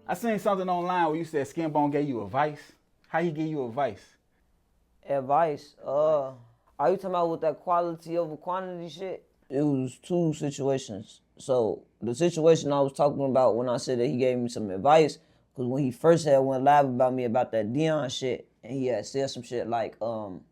I seen something online where you said Skin Bone gave you advice. How he give you advice? Advice? Are you talking about with that quality over quantity shit? It was two situations. So the situation I was talking about when I said that he gave me some advice, because when he first had went live about me about that Dion shit, and he had said some shit like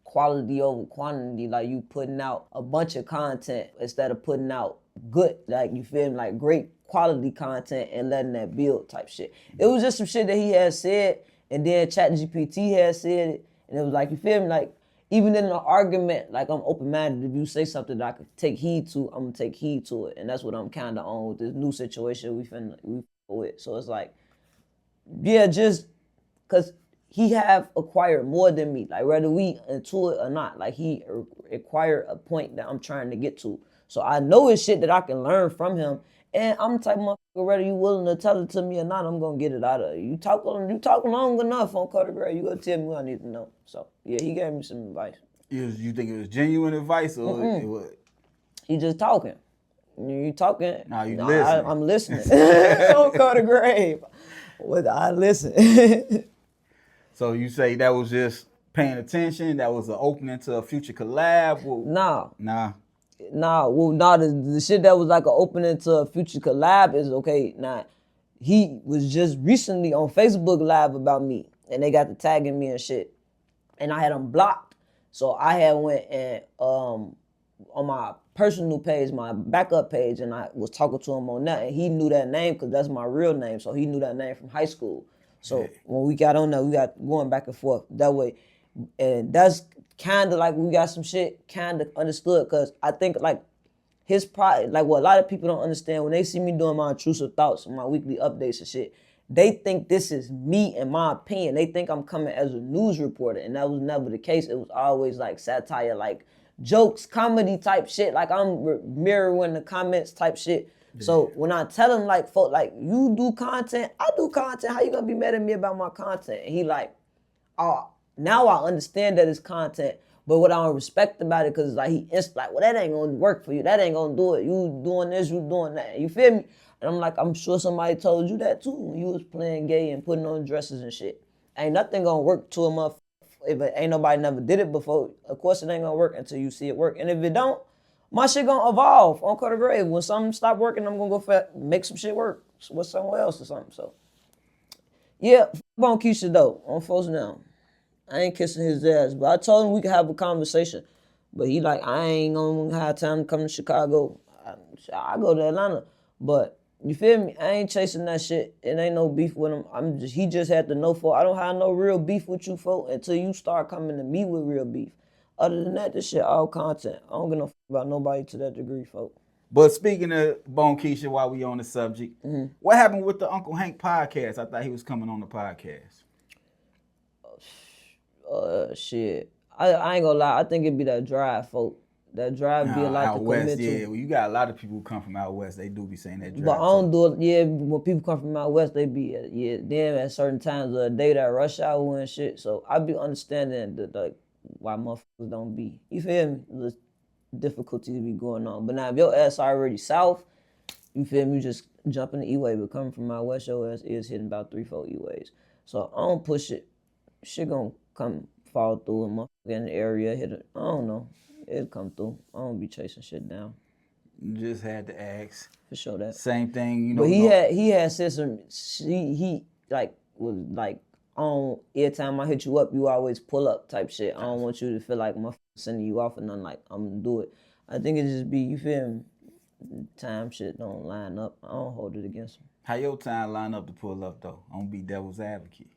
quality over quantity, like you putting out a bunch of content instead of putting out good, like you feel me, like great quality content and letting that build type shit. It was just some shit that he had said, and then ChatGPT had said it, and it was like, you feel me, like even in an argument, like I'm open-minded. If you say something that I could take heed to, I'm gonna take heed to it, and that's what I'm kind of on with this new situation we with. So it's like, yeah, just cause he have acquired more than me. Like whether we into it or not, like he acquired a point that I'm trying to get to. So I know it's shit that I can learn from him, and I'm the type of motherfucker, whether you willing to tell it to me or not, I'm gonna get it out of you. You talk long enough on Carter Gray, you gonna tell me what I need to know. So yeah, he gave me some advice. You think it was genuine advice or it was? He just talking. You talking? Nah, you listening. I'm listening. On Carter Gray, I listen. So you say that was just paying attention? That was an opening to a future collab? Nah. Nah. The shit that was like an opening to a future collab is okay. Nah, he was just recently on Facebook Live about me, and they got to tagging me and shit, and I had him blocked. So I had went and on my personal page, my backup page, and I was talking to him on that, and he knew that name because that's my real name. So he knew that name from high school. So when we got on there, we got going back and forth that way. And that's kind of like we got some shit kind of understood, because I think like his pride, like what a lot of people don't understand when they see me doing my intrusive thoughts and my weekly updates and shit, they think this is me and my opinion. They think I'm coming as a news reporter, and that was never the case. It was always like satire, like jokes, comedy type shit. Like I'm mirroring the comments type shit. So when I tell him like, folk, like you do content, I do content. How you gonna be mad at me about my content? And he like, oh, now I understand that it's content. But what I don't respect about it, cause it's like it's like, well, that ain't gonna work for you. That ain't gonna do it. You doing this, you doing that. You feel me? And I'm like, I'm sure somebody told you that too when you was playing gay and putting on dresses and shit. Ain't nothing gonna work to a motherfucker if it ain't nobody never did it before. Of course it ain't gonna work until you see it work. And if it don't, my shit gonna evolve on Carter Grave. When something stop working, I'm gonna go make some shit work with somewhere else or something. So yeah, on Keisha though, on folks now. I ain't kissing his ass, but I told him we could have a conversation. But he like, I ain't gonna have time to come to Chicago. I go to Atlanta. But you feel me? I ain't chasing that shit. It ain't no beef with him. He just had to know, for I don't have no real beef with you, folk, until you start coming to me with real beef. Other than that, this shit all content. I don't give no about nobody to that degree, folk. But speaking of Bone Keisha, while we on the subject, what happened with the Uncle Hank podcast? I thought he was coming on the podcast. Shit. I ain't gonna lie. I think it'd be that drive, folk. That drive be a lot out to west, commit to. Yeah, well, you got a lot of people who come from out west. They do be saying that drive. But I don't do it. Yeah, when people come from out west, they be them at certain times of the day, that rush hour and shit. So I be understanding that like why motherfuckers don't be. You feel me? The difficulties be going on. But now if your ass already south, you feel me? You just jump in the E-way. But coming from out west, your ass is hitting about 3-4 E-ways. So I don't push it. Shit gonna come fall through a motherfucker in the area. Hit it. I don't know. It'll come through. I don't be chasing shit down. You just had to ask. For sure that. Same thing, you know. But he had said some. He like was like on every time I hit you up, you always pull up type shit. I don't want you to feel like I'm sending you off or nothing. Like I'm gonna do it. I think it just be, you feel me? Time shit don't line up. I don't hold it against him. How your time line up to pull up though? I'm gonna be devil's advocate.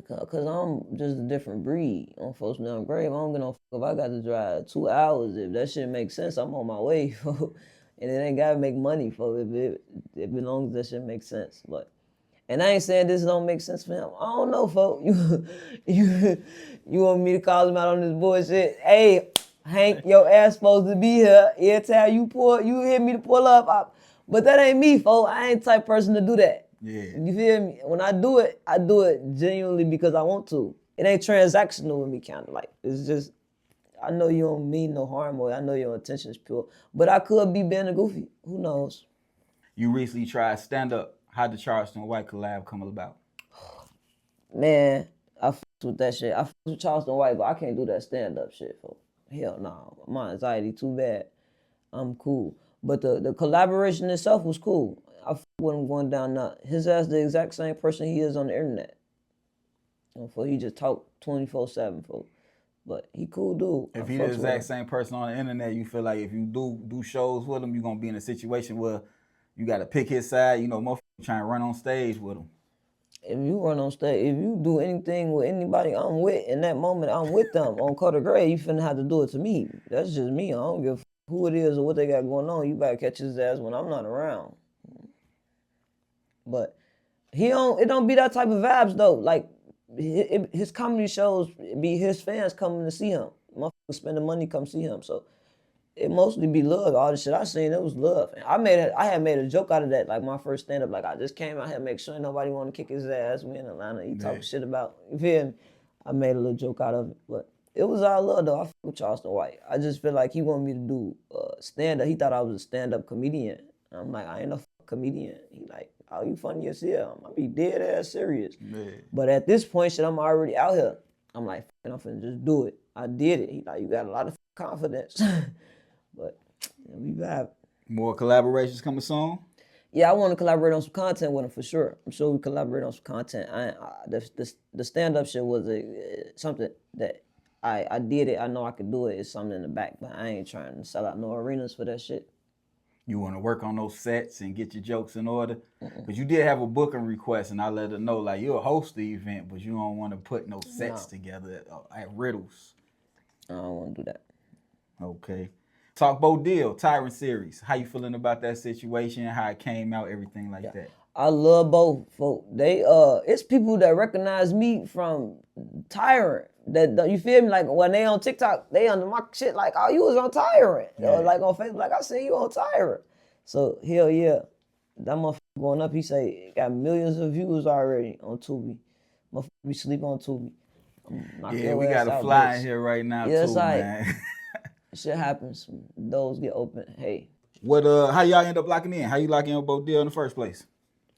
Cause I'm just a different breed on folks down grave. I don't give no fuck if I got to drive 2 hours. If that shit makes sense, I'm on my way. And it ain't gotta make money for it if as long as that shit makes sense. But and I ain't saying this don't make sense for him. I don't know, folks. You want me to call him out on this bullshit? Hey, Hank, your ass supposed to be here. Every time you hit me to pull up. But that ain't me, folks. I ain't the type person to do that. Yeah. You feel me? When I do it genuinely because I want to. It ain't transactional with me, kind of like. It's just, I know you don't mean no harm, or I know your intention is pure. But I could be being a goofy. Who knows? You recently tried stand-up. How'd the Charleston White collab come about? Man, I fucks with that shit. I fucks with Charleston White, but I can't do that stand-up shit, folks. Hell no. My anxiety too bad. I'm cool. But the collaboration itself was cool. I fuck with him going down now. His ass the exact same person he is on the internet. He just talk 24/7, folks. But he cool dude. If he the exact same person on the internet, you feel like if you do shows with him, you're gonna be in a situation where you gotta pick his side. You know, motherfuckers trying to run on stage with him. If you run on stage, if you do anything with anybody I'm with, in that moment I'm with them on Carter Gray, you finna have to do it to me. That's just me. I don't give a who it is or what they got going on. You better catch his ass when I'm not around. But it don't be that type of vibes though. Like his comedy shows be his fans coming to see him. Motherfuckers spend the money come see him. So it mostly be love. All the shit I seen, it was love. And I had made a joke out of that, like my first stand-up. Like I just came out here to make sure nobody want to kick his ass. We in Atlanta, he talking shit about, you feel me? I made a little joke out of it. But it was all love though. I fuck with Charleston White. I just feel like he wanted me to do stand-up. He thought I was a stand-up comedian. I'm like, I ain't no comedian. He like, oh, you funny as hell. I be dead ass serious. Man. But at this point, shit, I'm already out here. I'm like, I'm finna just do it. I did it. He like, you got a lot of confidence. But yeah, we vibe. More collaborations coming soon? Yeah, I want to collaborate on some content with him for sure. I'm sure we collaborate on some content. The stand-up shit was something that I did it. I know I could do it. It's something in the back, but I ain't trying to sell out no arenas for that shit. You want to work on those sets and get your jokes in order? Because you did have a booking request, and I let her know, like, you'll host the event, but you don't want to put no sets together at riddles. I don't want to do that. Okay. Talk Bo Deal, Tyrant series. How you feeling about that situation? How it came out, everything like that? I love both folk. They it's people that recognize me from Tyrant. That you feel me? Like when they on TikTok, they under my shit like, oh, you was on Tyrant. Yeah. Like on Facebook, like I seen you on Tyrant. So hell yeah. That motherfucker going up, he say got millions of views already on Tubi. Motherfucker be sleep on Tubi. Yeah, we got a fly in here right now too, man. Shit happens. Doors get open. Hey. What how y'all end up locking in? How you locking in with Bo Deal in the first place?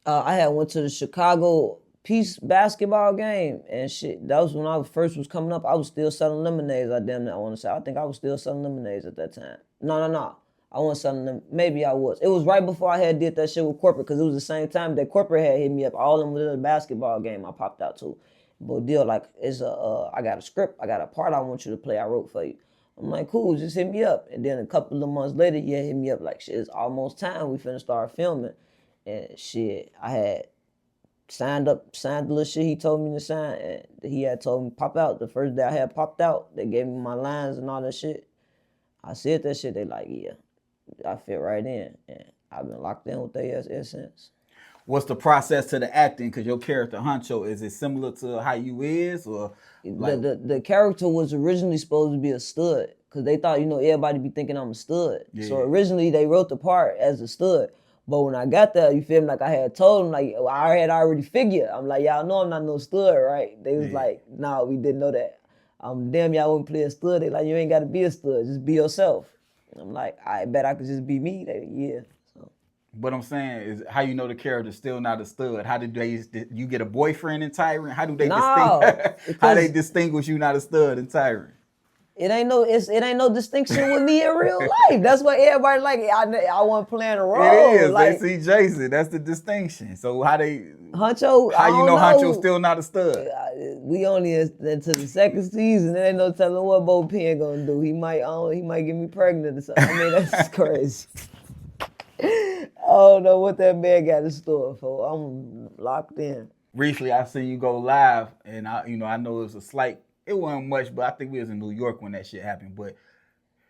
I had went to the Chicago Peace basketball game and shit. That was when I first was coming up. I was still selling lemonades. I want to say. I think I was still selling lemonades at that time. No. I wasn't selling them. Maybe I was. It was right before I had did that shit with corporate because it was the same time that corporate had hit me up. All of them with the basketball game I popped out to. Bo Deal like I got a script. I got a part I want you to play. I wrote for you. I'm like, cool, just hit me up. And then a couple of months later, hit me up like, shit, it's almost time. We finna start filming. And shit, I had signed the little shit he told me to sign. And he had told me pop out. The first day I had popped out, they gave me my lines and all that shit. I said that shit, they like, yeah, I fit right in. And I've been locked in with they ass since. What's the process to the acting? Because your character, Huncho, is it similar to how you is? Or like... the character was originally supposed to be a stud because they thought, everybody be thinking I'm a stud. Yeah. So originally they wrote the part as a stud. But when I got there, you feel me? Like I had told them, like I had already figured. I'm like, y'all know I'm not no stud, right? They was like, nah, we didn't know that. Damn, y'all wouldn't play a stud. They like, you ain't got to be a stud. Just be yourself. And I'm like, I bet I could just be me. They, yeah. But I'm saying is how you know the character's still not a stud. How did you get a boyfriend in Tyrant? How do they how they distinguish you not a stud in Tyrant? It ain't no distinction with me in real life. That's what everybody like. I wasn't playing a role. It is. Like, they see Jason. That's the distinction. So how Huncho? How you know Huncho's still not a stud? We only into the second season. There ain't no telling what Bo Penn gonna do. He might get me pregnant or something. I mean, that's crazy. I don't know what that man got in store for. I'm locked in. Recently, I seen you go live, and I know it was a slight. It wasn't much, but I think we was in New York when that shit happened. But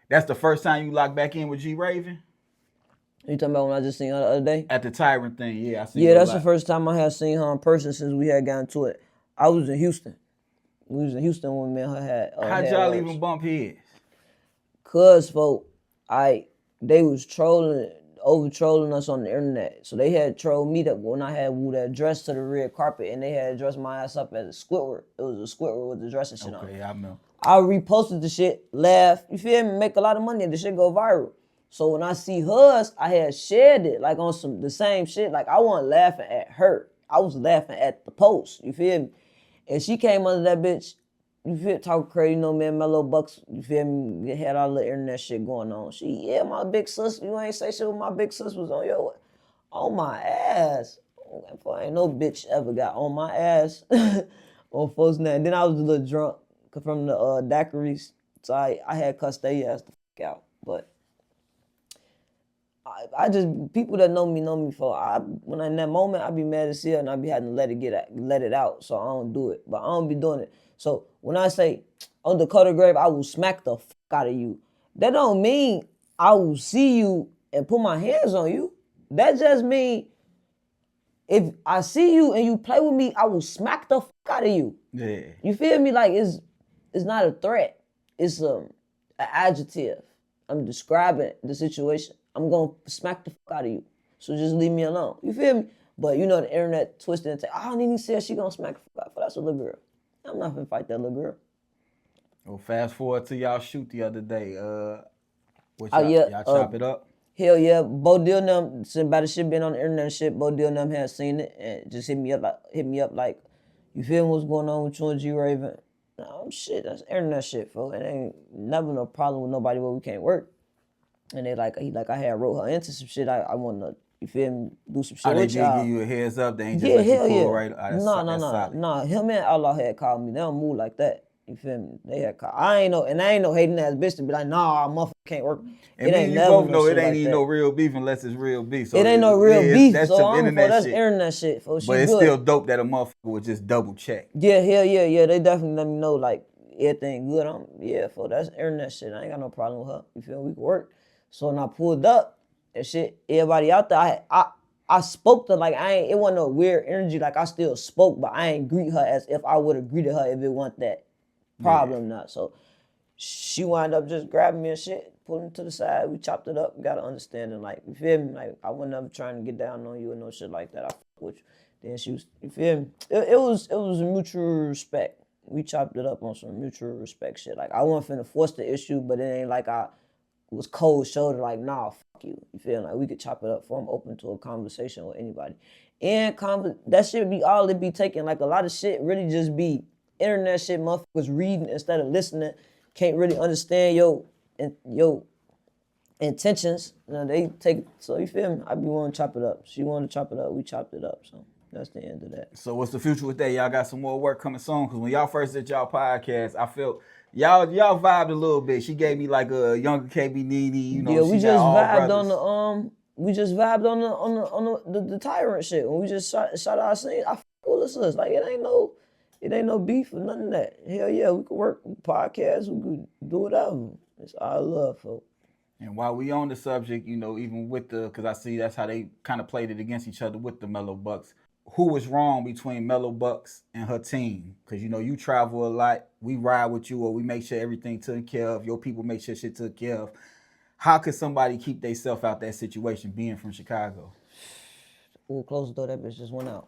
that's the first time you locked back in with G Ravon? You talking about when I just seen her the other day? At the Tyrant thing, yeah. I seen yeah, that's the first time I had seen her in person since we had gotten to it. I was in Houston. We was in Houston when me and her had. How'd y'all even bump heads? Cause folk, they was over-trolling us on the internet. So they had trolled me that when I had wore that dress to the red carpet and they had dressed my ass up as a Squidward. It was a Squidward with the dress and shit on. Okay, I know. I reposted the shit, laugh, you feel me, make a lot of money and the shit go viral. So when I see hers, I had shared it like on the same shit. Like I wasn't laughing at her. I was laughing at the post. You feel me? And she came under that bitch. You feel talking crazy, you know, man, Mello Buckzz, you feel me? Had all the internet shit going on. Yeah, my big sis, you ain't say shit when my big sis was on my ass. Ain't no bitch ever got on my ass on folks' name. Then I was a little drunk from the daiquiris, so I had cussed their ass the fuck out. But I just, people that know me for, when in that moment, I be mad as hell and I be having to let it out, so I don't do it. But I don't be doing it. So when I say, on the Dakota grave, I will smack the fuck out of you, that don't mean I will see you and put my hands on you. That just mean, if I see you and you play with me, I will smack the fuck out of you. Yeah. You feel me? Like, it's not a threat. It's an adjective. I'm describing the situation. I'm going to smack the fuck out of you. So just leave me alone. You feel me? But you know the internet twisted and say, oh, Nene said she going to smack the fuck out. But that's a little girl. I'm not going to fight that little girl. Well, fast forward to y'all shoot the other day. Y'all chop it up? Hell yeah. Bo Deal them, by the shit being on the internet and shit, Bo Deal them had seen it and just hit me up like, you feel what's going on with you and G Ravon? No, shit, that's internet shit, folks. It ain't never no problem with nobody where we can't work. And they I had wrote her into some shit. I want to, you feel me, do some shit with y'all. They did give you a heads up? They ain't just let you pull right? No. Him and Allah had called me. They don't move like that. You feel me? They had called. I ain't no hating ass bitch to be like, nah, motherfucker can't work. And it ain't you both know it ain't even no real beef unless it's real beef. So it ain't no real beef. That's so some internet that's shit. Internet shit. But it's still dope that a motherfucker would just double check. Yeah, hell yeah. They definitely let me know like everything good. That's internet shit. I ain't got no problem with her. You feel me? We can work. So when I pulled up and shit, everybody out there, I spoke to like it wasn't no weird energy. Like I still spoke, but I ain't greet her as if I would have greeted her if it wasn't that problem not. So she wound up just grabbing me and shit, pulling me to the side. We chopped it up, got an understanding. Like, you feel me? Like I wasn't ever trying to get down on you or no shit like that. I fuck with you. Then she was, you feel me? It was a mutual respect. We chopped it up on some mutual respect shit. Like I wasn't finna force the issue, but it ain't like I was cold shoulder, like, nah, fuck you. You feel like we could chop it up for I'm open to a conversation with anybody. And that shit be all it be taking. Like a lot of shit really just be internet shit motherfuckers reading instead of listening. Can't really understand your intentions. You know, they take, so you feel me? I be wanting to chop it up. She wanted to chop it up, we chopped it up. So that's the end of that. So what's the future with that? Y'all got some more work coming soon? Because when y'all first did y'all podcast, I felt y'all vibed a little bit. She gave me like a younger KB Nene, you know. Yeah, we just vibed on the tyrant shit. When we just shot our scene, I fuck with us. Like it ain't no beef or none of that. Hell yeah, we could work podcast, we could do whatever. It's all love, folks. And while we on the subject, you know, even with because I see that's how they kind of played it against each other with the Mello Buckzz. Who was wrong between Mello Buckzz and her team? Because, you know, you travel a lot. We ride with you or we make sure everything taken care of. Your people make sure shit took care of. How could somebody keep themselves out that situation being from Chicago? Ooh, close the door, that bitch just went out.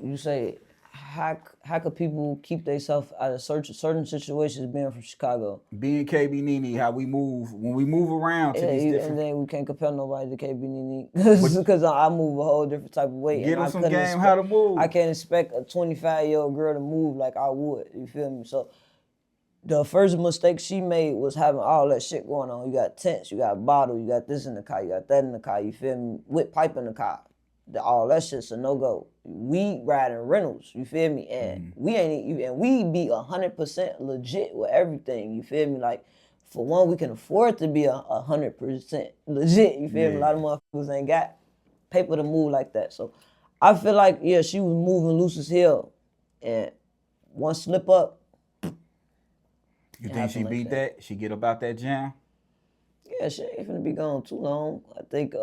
You say, how could people keep themselves out of certain situations being from Chicago? Being KB Nene, how we move, when we move around to these different... And then we can't compare nobody to KB Nene because I move a whole different type of way. Get them some game how to move. I can't expect a 25-year-old girl to move like I would, you feel me? So the first mistake she made was having all that shit going on. You got tents, you got bottle, you got this in the car, you got that in the car, you feel me? With pipe in the car. All that shit's a no-go. We riding rentals, you feel me? And we be 100% legit with everything, you feel me? Like, for one, we can afford to be 100% legit, you feel me? A lot of motherfuckers ain't got paper to move like that. So I feel like, yeah, she was moving loose as hell. And one slip up. You think she beat that? She get about that jam? Yeah, she ain't finna be gone too long. I think,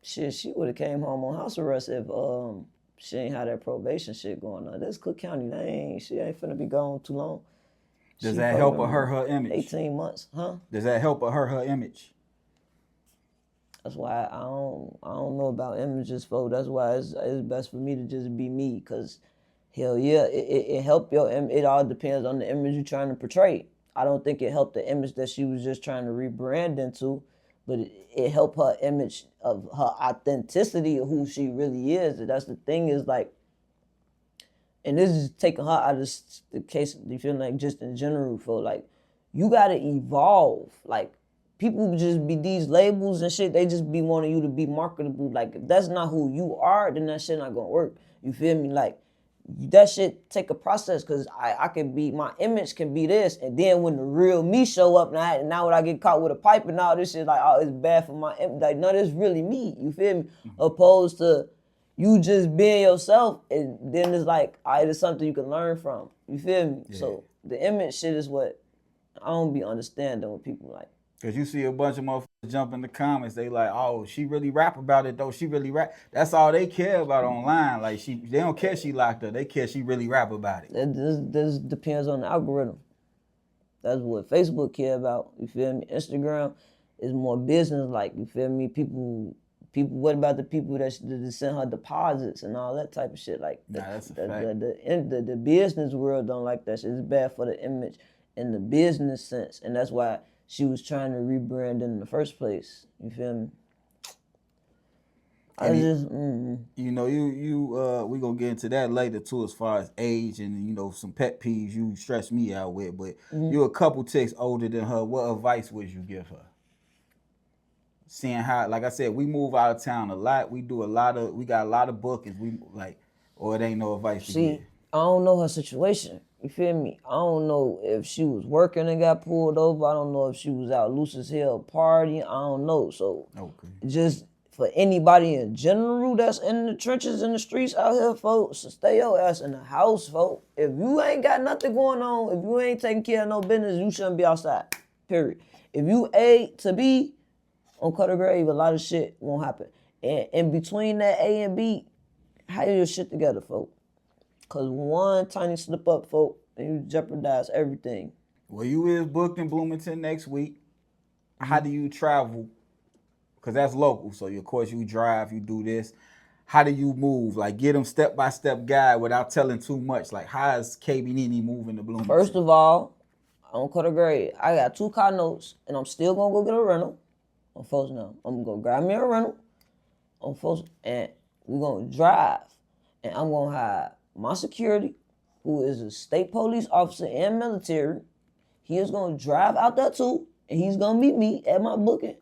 she would have came home on house arrest if she ain't had that probation shit going on. This Cook County, she ain't finna be gone too long. Does that help her image? 18 months, huh? Does that help her image? That's why I don't know about images, folks. That's why it's best for me to just be me, cause hell yeah, it help your image. It all depends on the image you're trying to portray. I don't think it helped the image that she was just trying to rebrand into, but it helped her image of her authenticity of who she really is. And that's the thing is like, and this is taking her out of the case, you feel like just in general, for like, you gotta evolve. Like, people just be these labels and shit, they just be wanting you to be marketable. Like, if that's not who you are, then that shit not gonna work. You feel me? Like, that shit take a process, because I can be, my image can be this, and then when the real me show up, now when I get caught with a pipe and all this shit, like, oh, it's bad for my image. Like, no, this really me. You feel me? Opposed to you just being yourself, and then it's like, all right, it's something you can learn from. You feel me? Yeah. So the image shit is what I don't be understanding with people like. Cause you see a bunch of motherfuckers jump in the comments, they like, oh, she really rap about it though. She really rap. That's all they care about online. Like they don't care she locked up. They care she really rap about it. This depends on the algorithm. That's what Facebook care about. You feel me? Instagram is more business like. You feel me? People. What about the people that send her deposits and all that type of shit? Like, that's a fact. The business world don't like that shit. It's bad for the image in the business sense, and that's why she was trying to rebrand in the first place. You feel me? You know, we gonna get into that later too, as far as age and, you know, some pet peeves you stress me out with. But you're a couple ticks older than her. What advice would you give her? Seeing how, like I said, we move out of town a lot. We got a lot of bookings. Or it ain't no advice to give. I don't know her situation. You feel me? I don't know if she was working and got pulled over. I don't know if she was out loose as hell partying. I don't know. So just for anybody in general that's in the trenches, in the streets out here, folks, so stay your ass in the house, folks. If you ain't got nothing going on, if you ain't taking care of no business, you shouldn't be outside, period. If you A to B on cut or grave, a lot of shit won't happen. And in between that A and B, have your shit together, folks. Because one tiny slip up, folk, and you jeopardize everything. Well, you is booked in Bloomington next week. How do you travel? Because that's local. So, of course, you drive, you do this. How do you move? Like, get them step-by-step guide without telling too much. Like, how is KB Nene moving to Bloomington? First of all, on cut or grade, I got 2 car notes, and I'm still going to go get a rental. On folks now. I'm going to grab me a rental. On folks, and we're going to drive. And I'm going to have my security, who is a state police officer and military. He is going to drive out there too, and he's going to meet me at my booking,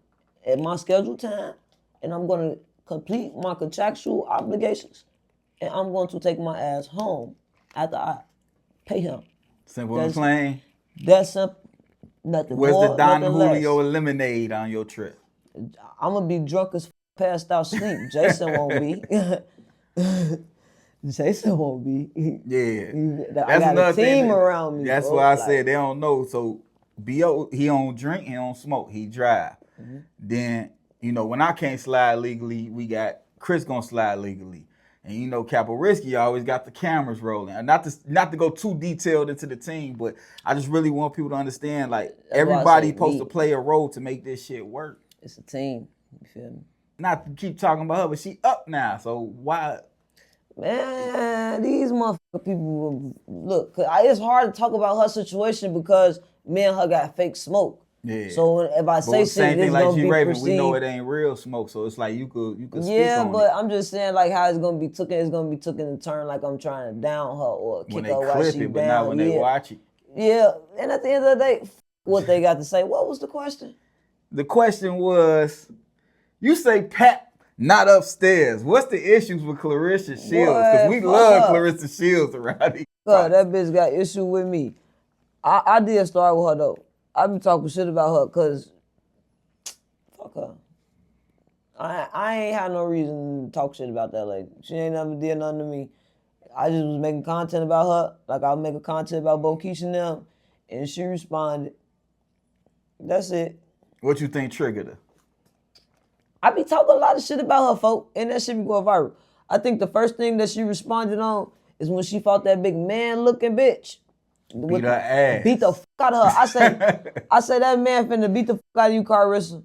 at my scheduled time, and I'm going to complete my contractual obligations, and I'm going to take my ass home after I pay him. Simple and plain. That's simple. Nothing Where's more, the Don Julio less. lemonade on your trip? I'm going to be drunk as passed out sleep. Jason won't be. Jason won't be. Yeah. I got a team around me. That's why I said they don't know. So B.O., he don't drink, he don't smoke, he drive. Then, you know, when I can't slide legally, we got Chris gonna slide legally. And you know, Capo Risky always got the cameras rolling. And not to go too detailed into the team, but I just really want people to understand, like, everybody supposed to play a role to make this shit work. It's a team. You feel me? Not to keep talking about her, but she up now. So why? Man, these motherfucker people, look, it's hard to talk about her situation because me and her got fake smoke. Yeah. So if I say shit, it's like gonna be Ravon, perceived. we know it ain't real smoke, so it's like you could speak yeah, on but it. I'm just saying like how it's gonna be taken. It's gonna be taken in turn like I'm trying to down her or kick her while she down. But not when they watch it. Yeah, and at the end of the day, what they got to say. What was the question? The question was, you say Pat not upstairs. What's the issues with Claressa Shields? Because we love Claressa Shields around here. God, that bitch got issue with me. I did start with her though. I been talking shit about her because fuck her. I ain't had no reason to talk shit about that lady. She ain't never did nothing to me. I just was making content about her, like I was making content about Bo Keisha and them, and she responded. That's it. What you think triggered her? I be talking a lot of shit about her, folk, and that shit be going viral. I think the first thing that she responded on is when she fought that big man-looking bitch. Beat her ass. Beat the fuck out of her. I say that man finna beat the fuck out of you, Claressa.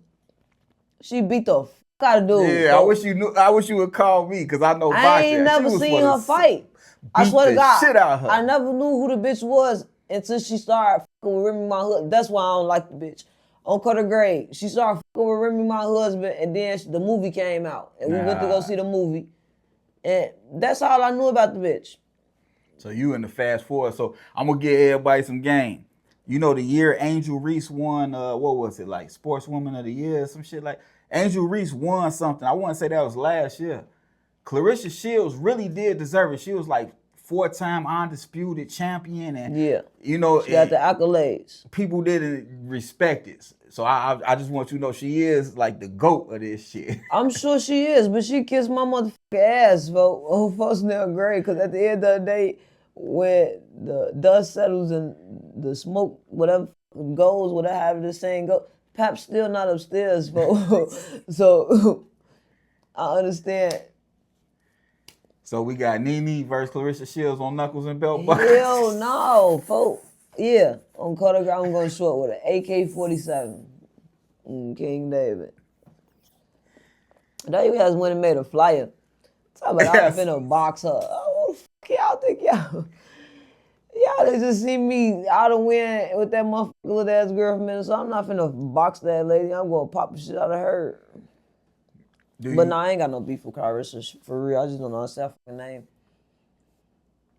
She beat the fuck out of dude. Yeah, so, I wish you would call me, because I know I ain't never seen her fight. I swear to God, shit out of her. I never knew who the bitch was until she started fucking with Remy, my husband. That's why I don't like the bitch. On Cutter Grade, she started fucking with Remy, my husband, and then the movie came out. And we went to go see the movie. And that's all I knew about the bitch. So you in the fast forward. So I'm going to give everybody some game. You know the year Angel Reese won, what was it, like Sportswoman of the Year or some shit like. Angel Reese won something. I want to say that was last year. Claressa Shields really did deserve it. She was like 4-time undisputed champion, and you know, she got the accolades. People didn't respect it. So I just want you to know she is like the GOAT of this shit. I'm sure she is, but she kissed my motherfucking ass for folks now great. Because at the end of the day, when the dust settles and the smoke, whatever goes, whatever the saying go, Pap's still not upstairs, folks. So I understand. So we got Nene versus Claressa Shields on Knuckles and Belt Buckles. Hell no, folks. Yeah, on Cutter Grade, I'm going short with an AK-47. King David. That you guys went and made a flyer. Talk about I'm finna box her. Oh, what the fuck y'all think y'all? Y'all just see me out of win with that motherfucker little ass girl from Minnesota. I'm not finna box that lady. I'm gonna pop the shit out of her. But no, I ain't got no beef with Claressa for real. I just don't know her fucking name.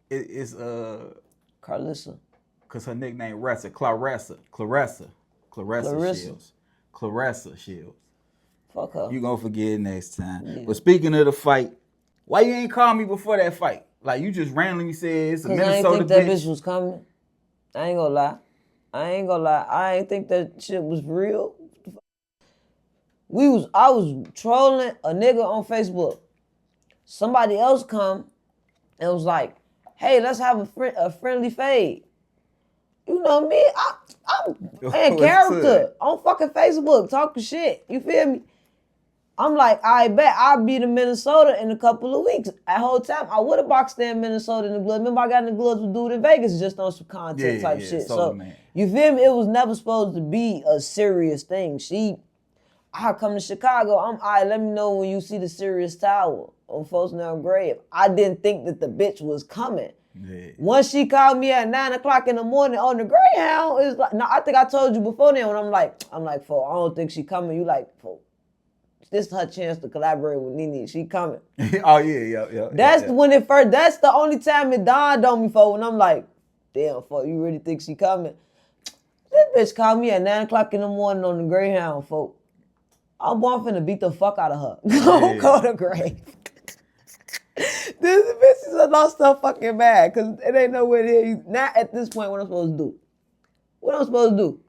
It's Claressa. Cause her nickname Claressa Shields. Claressa Shields. Fuck her. You gonna forget it next time. Yeah. But speaking of the fight, why you ain't call me before that fight? Like you just randomly said it's a Minnesota bitch. I ain't think that bitch was coming. I ain't gonna lie. I ain't think that shit was real. I was trolling a nigga on Facebook. Somebody else come and was like, hey, let's have a friendly fade. You know me, I'm in character on fucking Facebook talking shit. You feel me? I'm like, I bet I'll be in Minnesota in a couple of weeks. That whole time, I would have boxed in Minnesota in the gloves. Remember, I got in the gloves with dude in Vegas just on some content type shit. So, you feel me? It was never supposed to be a serious thing. I come to Chicago. I'm all right, let me know when you see the Sirius Tower on Folks Now Grave. I didn't think that the bitch was coming. Yeah. Once she called me at 9 o'clock in the morning on the Greyhound, it's like, no, I think I told you before then when I'm like, fo, I don't think she coming. You like, fo, this is her chance to collaborate with Nene. She coming. Oh yeah. That's when it first. That's the only time it dawned on me, fo, when I'm like, damn, fo, you really think she coming? This bitch called me at 9 o'clock in the morning on the Greyhound, fo. I'm finna beat the fuck out of her. Don't go to grave. This bitch is lost her fucking bad because it ain't nowhere near. Not at this point. What I'm supposed to do? What I'm supposed to do?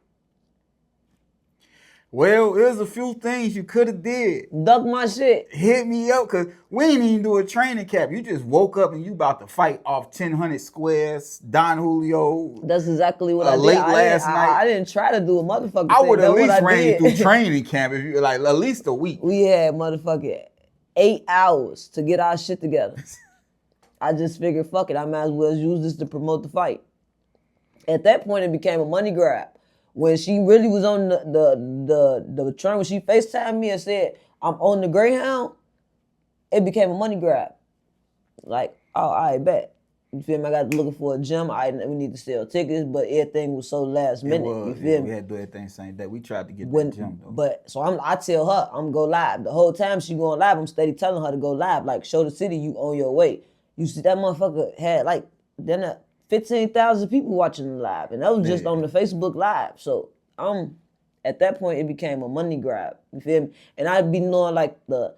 Well, there's a few things you could have did. Duck my shit. Hit me up because we ain't even do a training camp. You just woke up and you about to fight off 1,000 squares, Don Julio. That's exactly what I did. Late last night. I didn't try to do a motherfucking I would at least ran you through training camp if you like at least a week. We had motherfucking 8 hours to get our shit together. I just figured, fuck it, I might as well use this to promote the fight. At that point, it became a money grab. When she really was on the train, when she FaceTimed me and said, I'm on the Greyhound, it became a money grab. Like, oh, I bet. You feel me? I got looking for a gym. We need to sell tickets, but everything was so last minute. You feel me? We had to do everything same day. We tried to get that gym though. But so I tell her I'm go live. The whole time she going live, I'm steady telling her to go live. Like, show the city you on your way. You see that motherfucker had like 15,000 people watching the live, and that was just on the Facebook Live. So at that point it became a money grab. You feel me? And I'd be knowing like the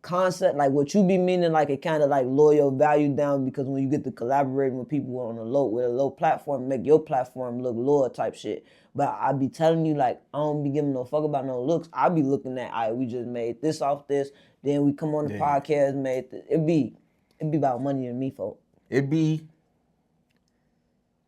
concept, like what you be meaning, like it kind of like lower your value down because when you get to collaborating with people on with a low platform, make your platform look lower type shit. But I be telling you like I don't be giving no fuck about no looks. I be looking at, all right, we just made this off this, then we come on the podcast, made this. It be about money and me, folk. It be.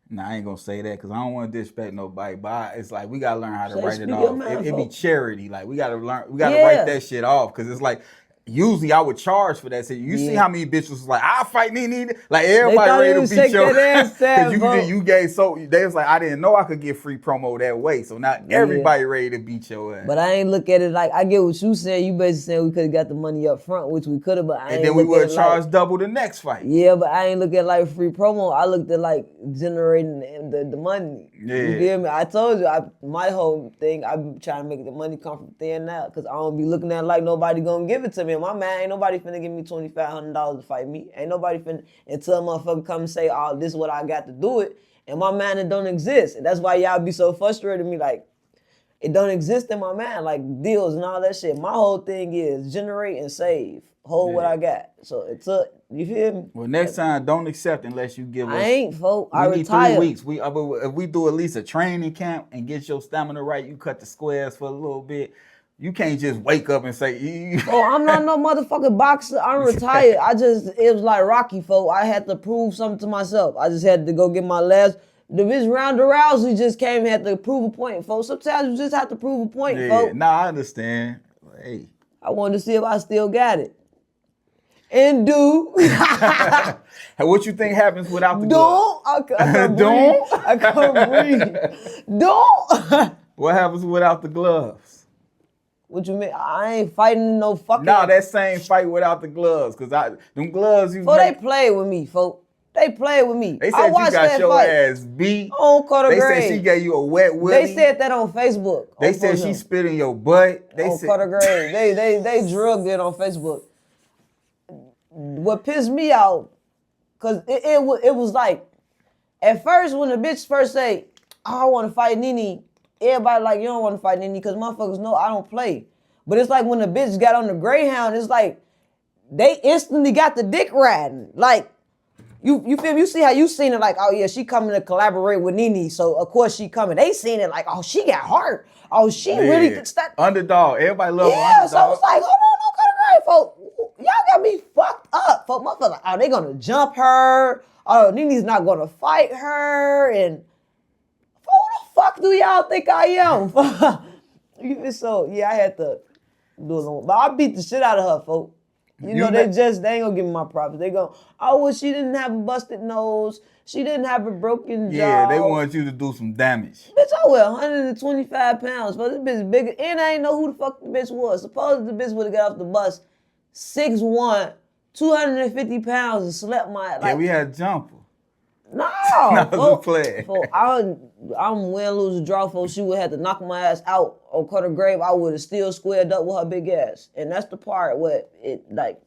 Nah, I ain't gonna say that because I don't want to disrespect nobody. But it's like we gotta learn how to write it off. It be charity. Like we gotta learn. We gotta write that shit off because it's like usually I would charge for that. So you see how many bitches was like, I'll fight Nene. Like They everybody thought ready they to would beat shake your that ass down, bro. you gave so they was like, I didn't know I could get free promo that way. So now everybody ready to beat your ass. But I ain't look at it like, I get what you saying. You basically saying we could have got the money up front, which we could have, but I ain't And then we look at would it charge like, double the next fight. yeah, but I ain't look at like free promo. I looked at like generating the money. Yeah. You feel me? I told you, my whole thing, I'm trying to make the money come from thin now, because I don't be looking at it like nobody gonna give it to me. My man, ain't nobody finna give me $2,500 to fight me. Ain't nobody finna, until a motherfucker come and say, oh, this is what I got to do it. And my man, it don't exist. And that's why y'all be so frustrated with me, like, it don't exist in my mind, like deals and all that shit. My whole thing is generate and save. Hold what I got. So it's you feel me? Well, next time, don't accept unless you give us. I ain't, folks. I need retired. 3 weeks. If we do at least a training camp and get your stamina right, you cut the squares for a little bit. You can't just wake up and say, Oh, I'm not no motherfucking boxer. I'm retired. It was like Rocky, folks. I had to prove something to myself. I just had to go get my last. The bitch Ronda Rousey just came and had to prove a point, folks. Sometimes you just have to prove a point, folks. Nah, I understand. Hey. I wanted to see if I still got it. And do. What you think happens without the glove? I can't breathe. I can't breathe. Don't. What happens without the gloves? What you mean? I ain't fighting no fucking. Nah, that same fight without the gloves. Cause them gloves you. They played with me, folks. They played with me. They said you got your ass beat. On Carter Grave. They said she gave you a wet willy. They said that on Facebook. They said she spit in your butt. They said Carter Grave. They drugged it on Facebook. What pissed me out, cause it was like, at first when the bitch first say, oh, I want to fight Nene, everybody like, you don't want to fight Nene, cause motherfuckers know I don't play. But it's like when the bitch got on the Greyhound, it's like they instantly got the dick riding. Like, you feel me? You see how you seen it like, oh yeah, she coming to collaborate with Nene, so of course she coming. They seen it like, oh, she got heart. Oh, she really could start. Underdog. Everybody love underdog. So it's like, hold on, no Carter Grave, folks. Y'all got me fucked up. Folks, motherfuckers like, oh, they gonna jump her. Oh, Nene's not gonna fight her. And who the fuck do y'all think I am? So yeah, I had to do it. But I beat the shit out of her, folks. You know, they ain't gonna give me my props. They go, oh, well, she didn't have a busted nose. She didn't have a broken jaw. Yeah, they want you to do some damage. Bitch, I weigh 125 pounds. But this bitch bigger. And I ain't know who the fuck the bitch was. Suppose the bitch would have got off the bus 6'1", 250 pounds and slept my Yeah, we had a jumper. No. That was a play. I'm win, lose, or draw, folks. She would have to knock my ass out on Carter Grave. I would have still squared up with her big ass. And that's the part where it, like,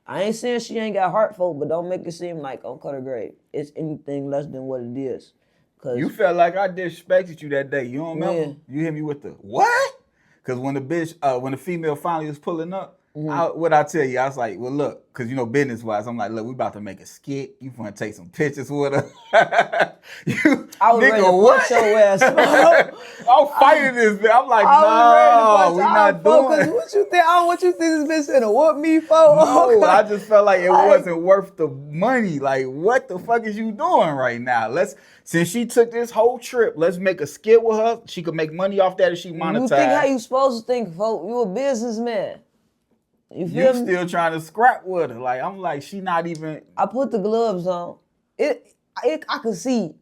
I ain't saying she ain't got heart, folk, but don't make it seem like on Carter Grave it's anything less than what it is. You felt like I disrespected you that day. You don't remember? Yeah. You hit me with the, what? Because when the female finally was pulling up, what I tell you, I was like, well, look, because, you know, business-wise, I'm like, look, we about to make a skit. You want to take some pictures with her. I was ready to punch your ass. I'm fighting this bitch. I'm like, no, we not doing it. What you think this bitch finna whoop me for? No, I just felt like it wasn't worth the money. Like, what the fuck is you doing right now? Since she took this whole trip, let's make a skit with her. She could make money off that if she monetized. You think how you supposed to think, folks? You a businessman. You feel me? Still trying to scrap with her. Like, I'm like, she not even. I put the gloves on. I could see,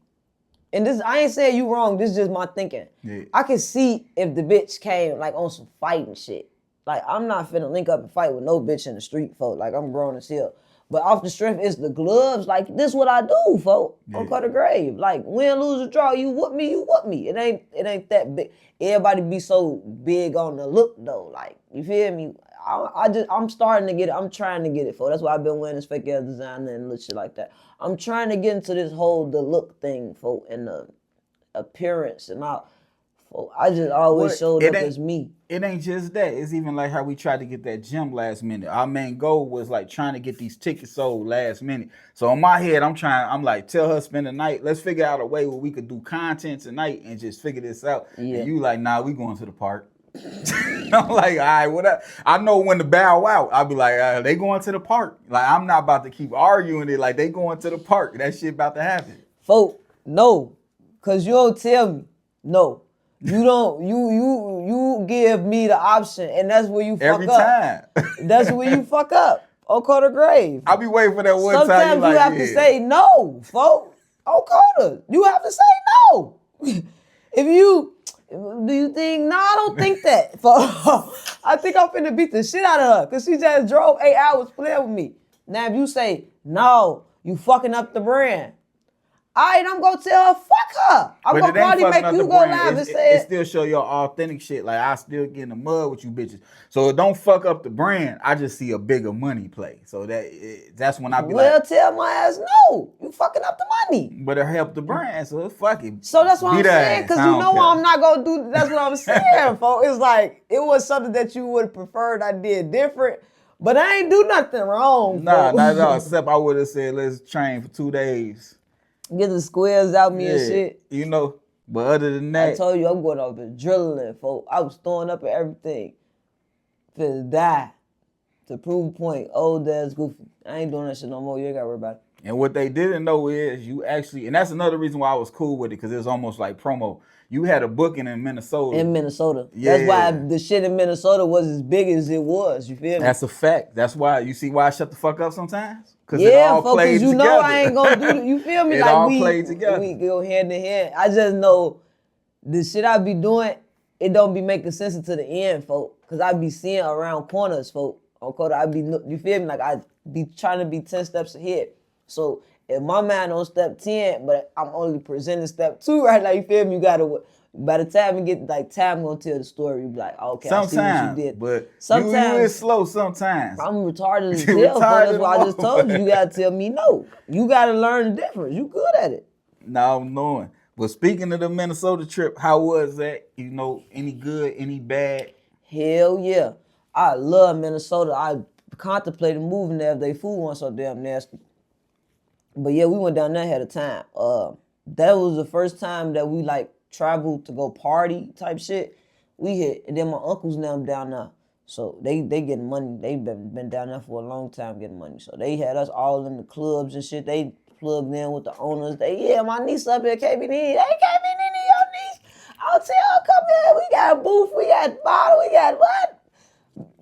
and this, I ain't saying you wrong, this is just my thinking. Yeah. I could see if the bitch came like on some fighting shit. Like, I'm not finna link up and fight with no bitch in the street, folk. Like, I'm grown as hell. But off the strength, it's the gloves. Like, this what I do, folk. On Carter Grave. Like, win, lose, or draw, you whoop me, you whoop me. It ain't that big. Everybody be so big on the look, though. Like, you feel me? I'm starting to get it. I'm trying to get it, folks. That's why I've been wearing this fake ass designer and little shit like that. I'm trying to get into this whole the look thing, folks, and the appearance and all. I just always showed up as me. It ain't just that. It's even like how we tried to get that gym last minute. Our main goal was like trying to get these tickets sold last minute. So in my head, I'm like, tell her spend the night. Let's figure out a way where we could do content tonight and just figure this out. Yeah. And you like, nah, we going to the park. I'm like, all right, what? I know when to bow out. I'll be like, they going to the park. Like, I'm not about to keep arguing it. Like, they going to the park. That shit about to happen. Folk, no. Because you don't tell me. No. You don't. You give me the option, and that's where you fuck Every up. time. That's where you fuck up. On Carter Grave. I be waiting for that one time. Sometimes you have to say no, folks. On Carter, you have to say no. If you do you think? No, I don't think that. I think I'm finna beat the shit out of her because she just drove 8 hours playing with me. Now if you say no, you fucking up the brand. All right, I'm gonna tell her, fuck her. I'm gonna probably make you go live and say it still show your authentic shit. Like, I still get in the mud with you bitches. So it don't fuck up the brand. I just see a bigger money play. So that's when I be well, like, tell my ass no. You fucking up the money. but it help the brand. So fuck it. So that's what I'm Beat her saying. ass. Because I you don't know care. I'm not gonna do. That's what I'm saying, folks. It's like it was something that you would have preferred I did different. But I ain't do nothing wrong. Nah, folks. not at all. Except I would have said, let's train for 2 days. Get the squares out me and Yeah, shit. you know. But other than I that, told you I'm going off adrenaline, folks. I was throwing up at everything. Finna die. To prove a point. Old ass goofy. I ain't doing that shit no more. You ain't gotta worry about it. and what they didn't know is you actually, and that's another reason why I was cool with it, because it was almost like promo. You had a booking in Minnesota. In Minnesota. Yeah. That's why the shit in Minnesota was as big as it was. You feel me? That's a fact. That's why, you see why I shut the fuck up sometimes? Because Yeah, folks, because you know I ain't gonna do it. You feel me? It Like all played together. we go hand in hand. I just know the shit I be doing, it don't be making sense until the end, folk. Cause I be seeing around corners, folk. On Coda, you feel me? Like I be trying to be 10 steps ahead. So if my man on step 10, but I'm only presenting step 2 right now, you feel me? You gotta, by the time you get like time gonna tell the story, you be like, okay, I see what you did. But sometimes you is slow sometimes. I'm retarded as You hell, but retarded that's why I just told you. You gotta tell me no. You gotta learn the difference. You good at it. Now I'm knowing. But speaking of the Minnesota trip, how was that? You know, any good, any bad? Hell yeah. I love Minnesota. I contemplated moving there if they food wasn't so damn nasty. But yeah, we went down there ahead of time. That was the first time that we like traveled to go party type shit. We hit, and then my uncles and them down there. So they getting money. They been down there for a long time getting money. So they had us all in the clubs and shit. They plugged in with the owners. My niece up here, KB Nene. Hey, KB Nene, your niece. I'll tell her, come here. We got a booth. We got bottle. We got what?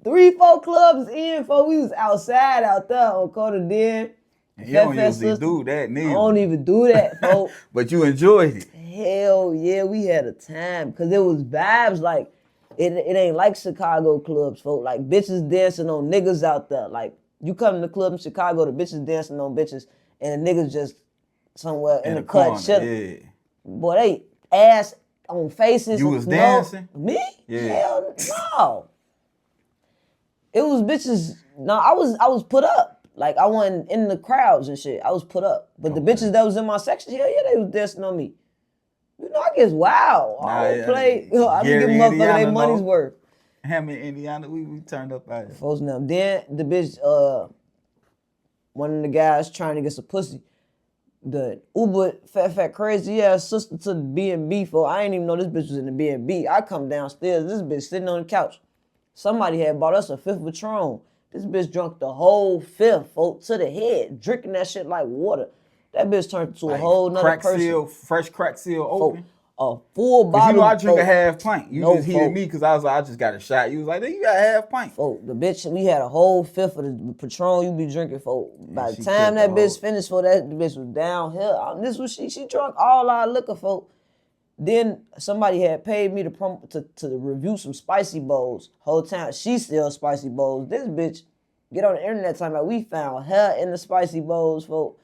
3-4 clubs in, folks. We was outside out there on Coda Den. You don't usually do that, neither. I don't even do that, folks. But you enjoyed it. Hell yeah, we had a time. Because it was vibes like, it ain't like Chicago clubs, folks. Like, bitches dancing on niggas out there. Like, you come to the club in Chicago, the bitches dancing on bitches, and the niggas just somewhere in the cut chilling. Yeah. Boy, they ass on faces. You was dancing? Me? Yeah. Hell no. It was bitches. No, I was put up. Like I wasn't in the crowds and shit. I was put up. But the bitches that was in my section, hell yeah, they was dancing on me. You know, I guess wow. I don't play. I be giving motherfuckers their money's worth. Hammond, Indiana, we turned up out here. Folks now. Then the bitch, one of the guys trying to get some pussy. The Uber fat crazy ass sister to the B&B for I ain't even know this bitch was in the B&B. I come downstairs, this bitch sitting on the couch. Somebody had bought us a 5th Patron. This bitch drunk the whole 5th, folks, to the head, drinking that shit like water. That bitch turned into a whole nother person. Fresh crack seal open. A full bottle. You know I drink a half pint. You just heated folk. me because I was like, I just got a shot. You was like, you got a half pint. Folk, the bitch, we had a whole 5th of the Patron you be drinking, folk. By the time that bitch finished, the bitch was downhill. This was she drunk all our liquor, folk. Then somebody had paid me to review some spicy bowls. Whole time she sells spicy bowls. This bitch get on the internet talking about we found her in the spicy bowls, folk.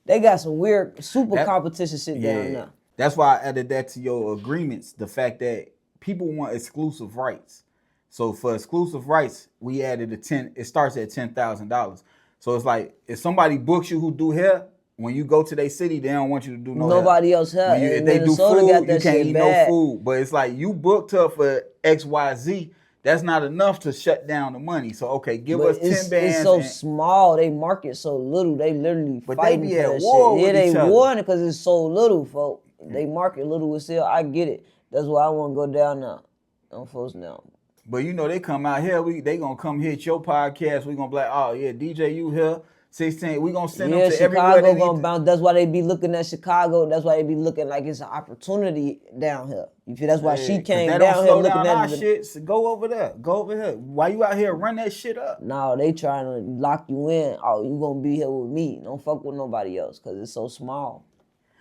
They got some weird super competition shit down there. That's why I added that to your agreements. The fact that people want exclusive rights. So for exclusive rights, we added it starts at $10,000. So it's like if somebody books you who do hair, when you go to their city, they don't want you to do nobody else hair. If they do food, you can't eat no food. But it's like you booked her for XYZ. That's not enough to shut down the money. So okay, give us 10 bands. It's so small. They market so little. They literally fighting they be for at that war shit. with Yeah, each they other. warring because it's so little, folks. They market little as hell. I get it. That's why I want to go down now. Don't folks now. But you know they come out here. They gonna come hit your podcast. We gonna be like, oh yeah, DJ, you here? 16. We gonna send them Yeah, to everywhere Chicago they need gonna to. bounce. That's why they be looking at Chicago. That's why they be looking like it's an opportunity down here. You feel? That's why she Cause came that don't down here slow looking down our at it. shit. So go over there. Go over here. Why you out here run that shit up? No, they trying to lock you in. Oh, you gonna be here with me. Don't fuck with nobody else because it's so small.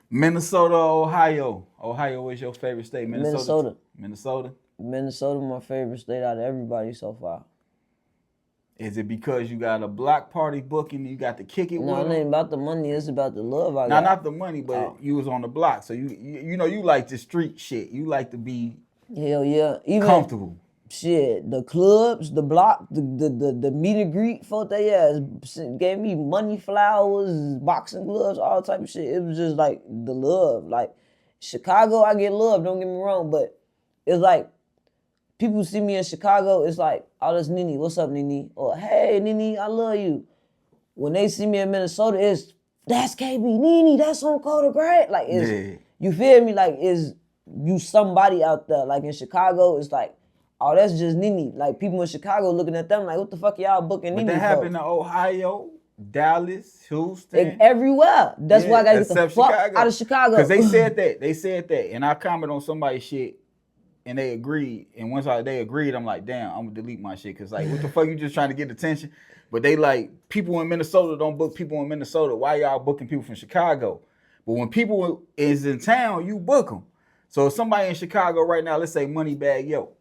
Minnesota, Ohio. Ohio is your favorite state. Minnesota. Minnesota. Minnesota, my favorite state out of everybody so far. Is it because you got a block party booking and you got to kick it No, with it them? ain't about the money. It's about the love I Now, got. not the money, but you was on the block. So you know you like the street shit. You like to be Hell yeah. Even comfortable. shit, the clubs, the block, the meet and greet folk they ass gave me money, flowers, boxing gloves, all type of shit. It was just like the love. Like Chicago, I get love, don't get me wrong, but it's like people see me in Chicago, it's like, oh, that's Nene. What's up, Nene? Or hey, Nene, I love you. When they see me in Minnesota, it's that's KB Nene, that's on Code of Great. Like it's you feel me? Like is you somebody out there. Like in Chicago, it's like, oh, that's just Nene. Like people in Chicago looking at them like, what the fuck y'all booking Nene But that for? happened in Ohio, Dallas, Houston. Everywhere. That's why I gotta get the fuck out of Chicago. Because they said that. They said that. And I comment on somebody's shit and they agreed. And once they agreed, I'm like, damn, I'm gonna delete my shit. Cause like, what the fuck, you just trying to get attention? But they like, people in Minnesota don't book people in Minnesota. Why y'all booking people from Chicago? But when people is in town, you book them. So if somebody in Chicago right now, let's say Moneybag Yo,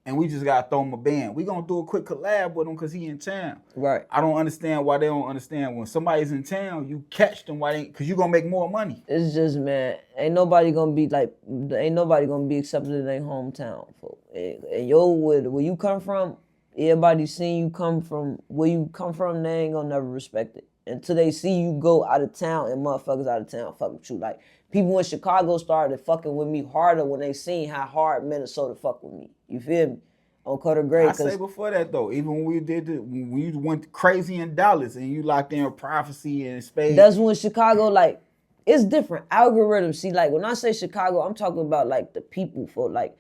and we just gotta throw him a band, we gonna do a quick collab with him because he in town. Right. I don't understand why they don't understand when somebody's in town, you catch them, why they, because you gonna make more money. It's just, man, ain't nobody gonna be accepted in their hometown. And where you come from, everybody seen you come from where you come from, they ain't gonna never respect it. Until they see you go out of town and motherfuckers out of town fuck with you. Like, people in Chicago started fucking with me harder when they seen how hard Minnesota fuck with me. You feel me? On Cutter Grade. I say before that though, even when when you went crazy in Dallas and you locked in Prophecy and Spade. That's when Chicago, like, it's different. Algorithms. See, like, when I say Chicago, I'm talking about, like, the people for, like,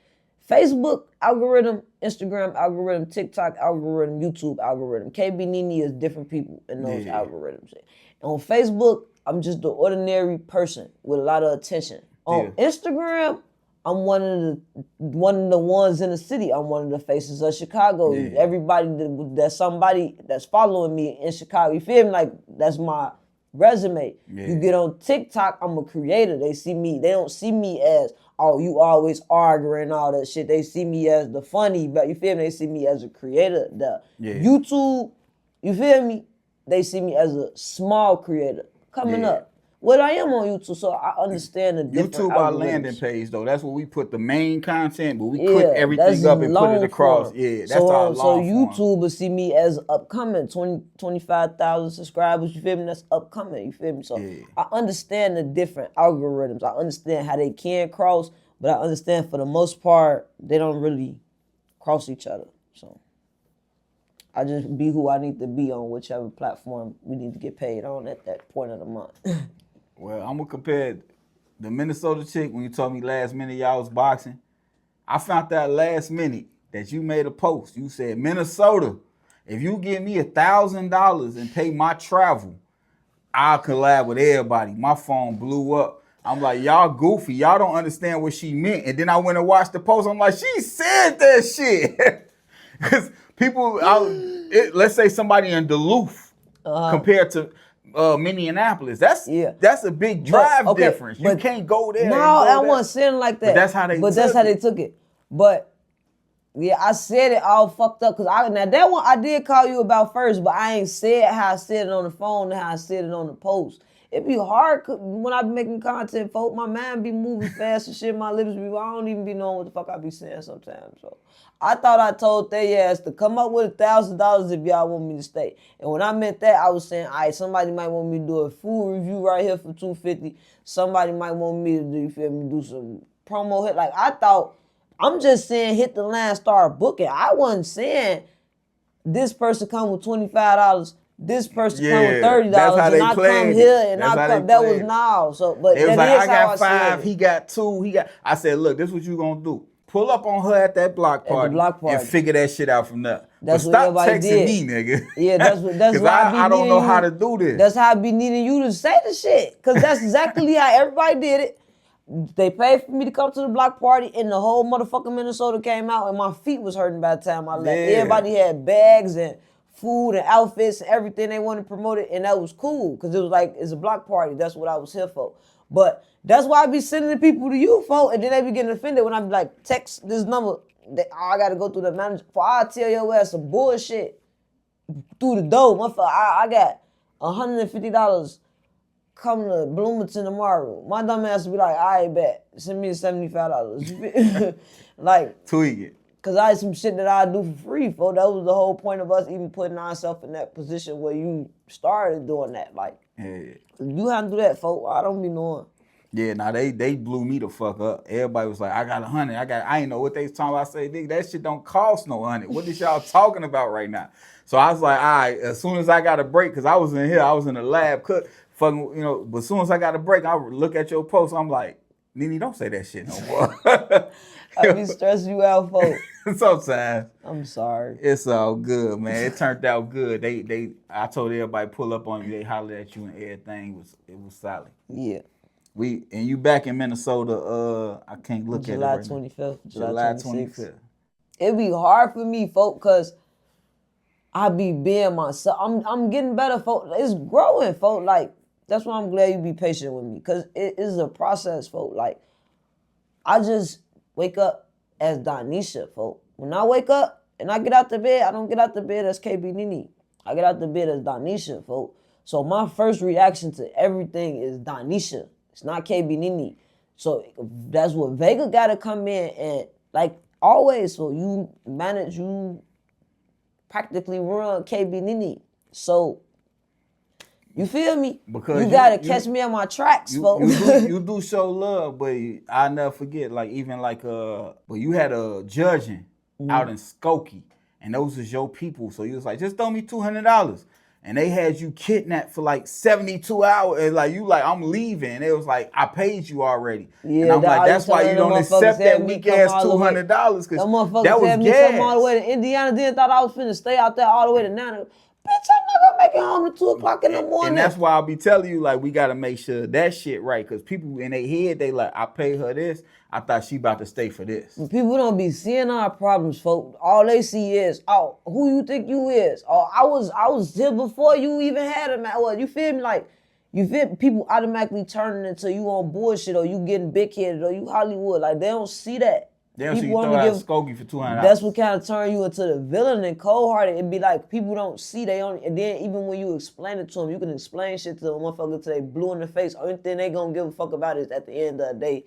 Facebook algorithm, Instagram algorithm, TikTok algorithm, YouTube algorithm. KB Nene is different people in those algorithms. On Facebook, I'm just the ordinary person with a lot of attention. On Instagram, I'm one of the ones in the city. I'm one of the faces of Chicago. Everybody that's somebody that's following me in Chicago. You feel me? Like, that's my resume. You get on TikTok, I'm a creator. They see me. They don't see me as, oh, you always arguing and all that shit. They see me as the funny, but you feel me? They see me as a creator. The YouTube, you feel me? They see me as a small creator coming up. Well, I am on YouTube, so I understand the different YouTube, algorithms. our landing page, though. That's where we put the main content, but we click everything up and put it across. Form. Yeah, that's our long So form. YouTube will see me as upcoming, 25,000 subscribers, you feel me? That's upcoming, you feel me? So I understand the different algorithms. I understand how they can cross, but I understand for the most part, they don't really cross each other. So I just be who I need to be on whichever platform we need to get paid on at that point of the month. Well, I'm going to compare the Minnesota chick when you told me last minute y'all was boxing. I found out last minute that you made a post. You said, Minnesota, if you give me $1,000 and pay my travel, I'll collab with everybody. My phone blew up. I'm like, y'all goofy. Y'all don't understand what she meant. And then I went and watched the post. I'm like, she said that shit. Because people, let's say somebody in Duluth compared to Minneapolis. That's a big drive difference. You can't go there. No, I wasn't saying like that. But that's how they took it. But yeah, I said it all fucked up because now that one I did call you about first, but I ain't said how I said it on the phone and how I said it on the post. It be hard when I be making content, folks. My mind be moving fast and shit. My lips be, I don't even be knowing what the fuck I be saying sometimes. So I thought I told they ass to come up with $1,000 if y'all want me to stay. And when I meant that, I was saying, all right, somebody might want me to do a food review right here for $250. Somebody might want me to do, you feel me, do some promo hit. Like, I thought, I'm just saying hit the line, start booking. I wasn't saying this person come with $25. This person come with $30, and I come here and I come. That was now. So, but it was like, I got $5, he got $2, I said, look, this is what you gonna do. Pull up on her at that block party, and figure that shit out from there. That's but what stop everybody texting did. me, nigga. Yeah, that's why I don't know how to do this. That's how I be needing you to say the shit. Cause that's exactly how everybody did it. They paid for me to come to the block party, and the whole motherfucking Minnesota came out, and my feet was hurting by the time I left. Yeah. Everybody had bags and food and outfits and everything they wanted promoted, and that was cool, cause it was like, it's a block party. That's what I was here for. But that's why I be sending the people to you for, and then they be getting offended when I be like, text this number. I gotta go through the manager. For I tell your ass some bullshit through the door. Motherfucker, I got $150 coming to Bloomington tomorrow. My dumb ass be like, all right, bet. Send me $75. Like, tweak it. Cause I had some shit that I do for free, folks. That was the whole point of us even putting ourselves in that position where you started doing that. Like, you have to do that, folks. I don't be knowing. Yeah, nah, they blew me the fuck up. Everybody was like, I got 100. I ain't know what they was talking about. I say, nigga, that shit don't cost no 100. What is y'all talking about right now? So I was like, all right, as soon as I got a break, because I was in here, I was in the lab, fucking, but as soon as I got a break, I would look at your post, I'm like, Nene, don't say that shit no more. I be stressing you out, folks. Sometimes. I'm sorry. It's all good, man. It turned out good. I told everybody pull up on you, they hollered at you and everything. It was solid. Yeah. And you back in Minnesota, I can't look at it right July 25th, July 25th. It be hard for me, folks, because I be being myself. I'm getting better, folks. It's growing, folks. Like, that's why I'm glad you be patient with me, because it is a process, folks. Like, I just wake up as Donisha, folks. When I wake up and I get out the bed, I don't get out the bed as KB Nene. I get out the bed as Donisha, folks. So my first reaction to everything is Donisha. It's not KB Nene. So that's what Vega got to come in and, like always, so you practically run KB Nene. So, you feel me? Because you got to catch me on my tracks, folks. You do show love, but I'll never forget, like, even like, but you had a judging out in Skokie, and those was your people. So you was like, just throw me $200. And they had you kidnapped for like 72 hours. And like, you like, I'm leaving. And it was like, I paid you already. Yeah, and I'm like, that's why you don't accept that weak ass $200. Because that was gas. Come all the way to Indiana, then thought I was finna stay out there all the way to Nene. Bitch, I'm not gonna make it home at 2 o'clock in the morning. And that's why I'll be telling you, like, we gotta make sure that shit right. Because people in their head, they like, I paid her this. I thought she about to stay for this. People don't be seeing our problems, folks. All they see is, oh, who you think you is? Oh, I was here before you even had a man. Well, you feel me? Like, you feel people automatically turning into you on bullshit, or you getting big headed, or you Hollywood. Like, they don't see that. They don't see you throw out Skokie for $200. That's what kind of turn you into the villain and cold-hearted. It'd be like, people don't see, they only, and then even when you explain it to them, you can explain shit to them motherfucker till they blue in the face. Only thing they gonna give a fuck about is at the end of the day,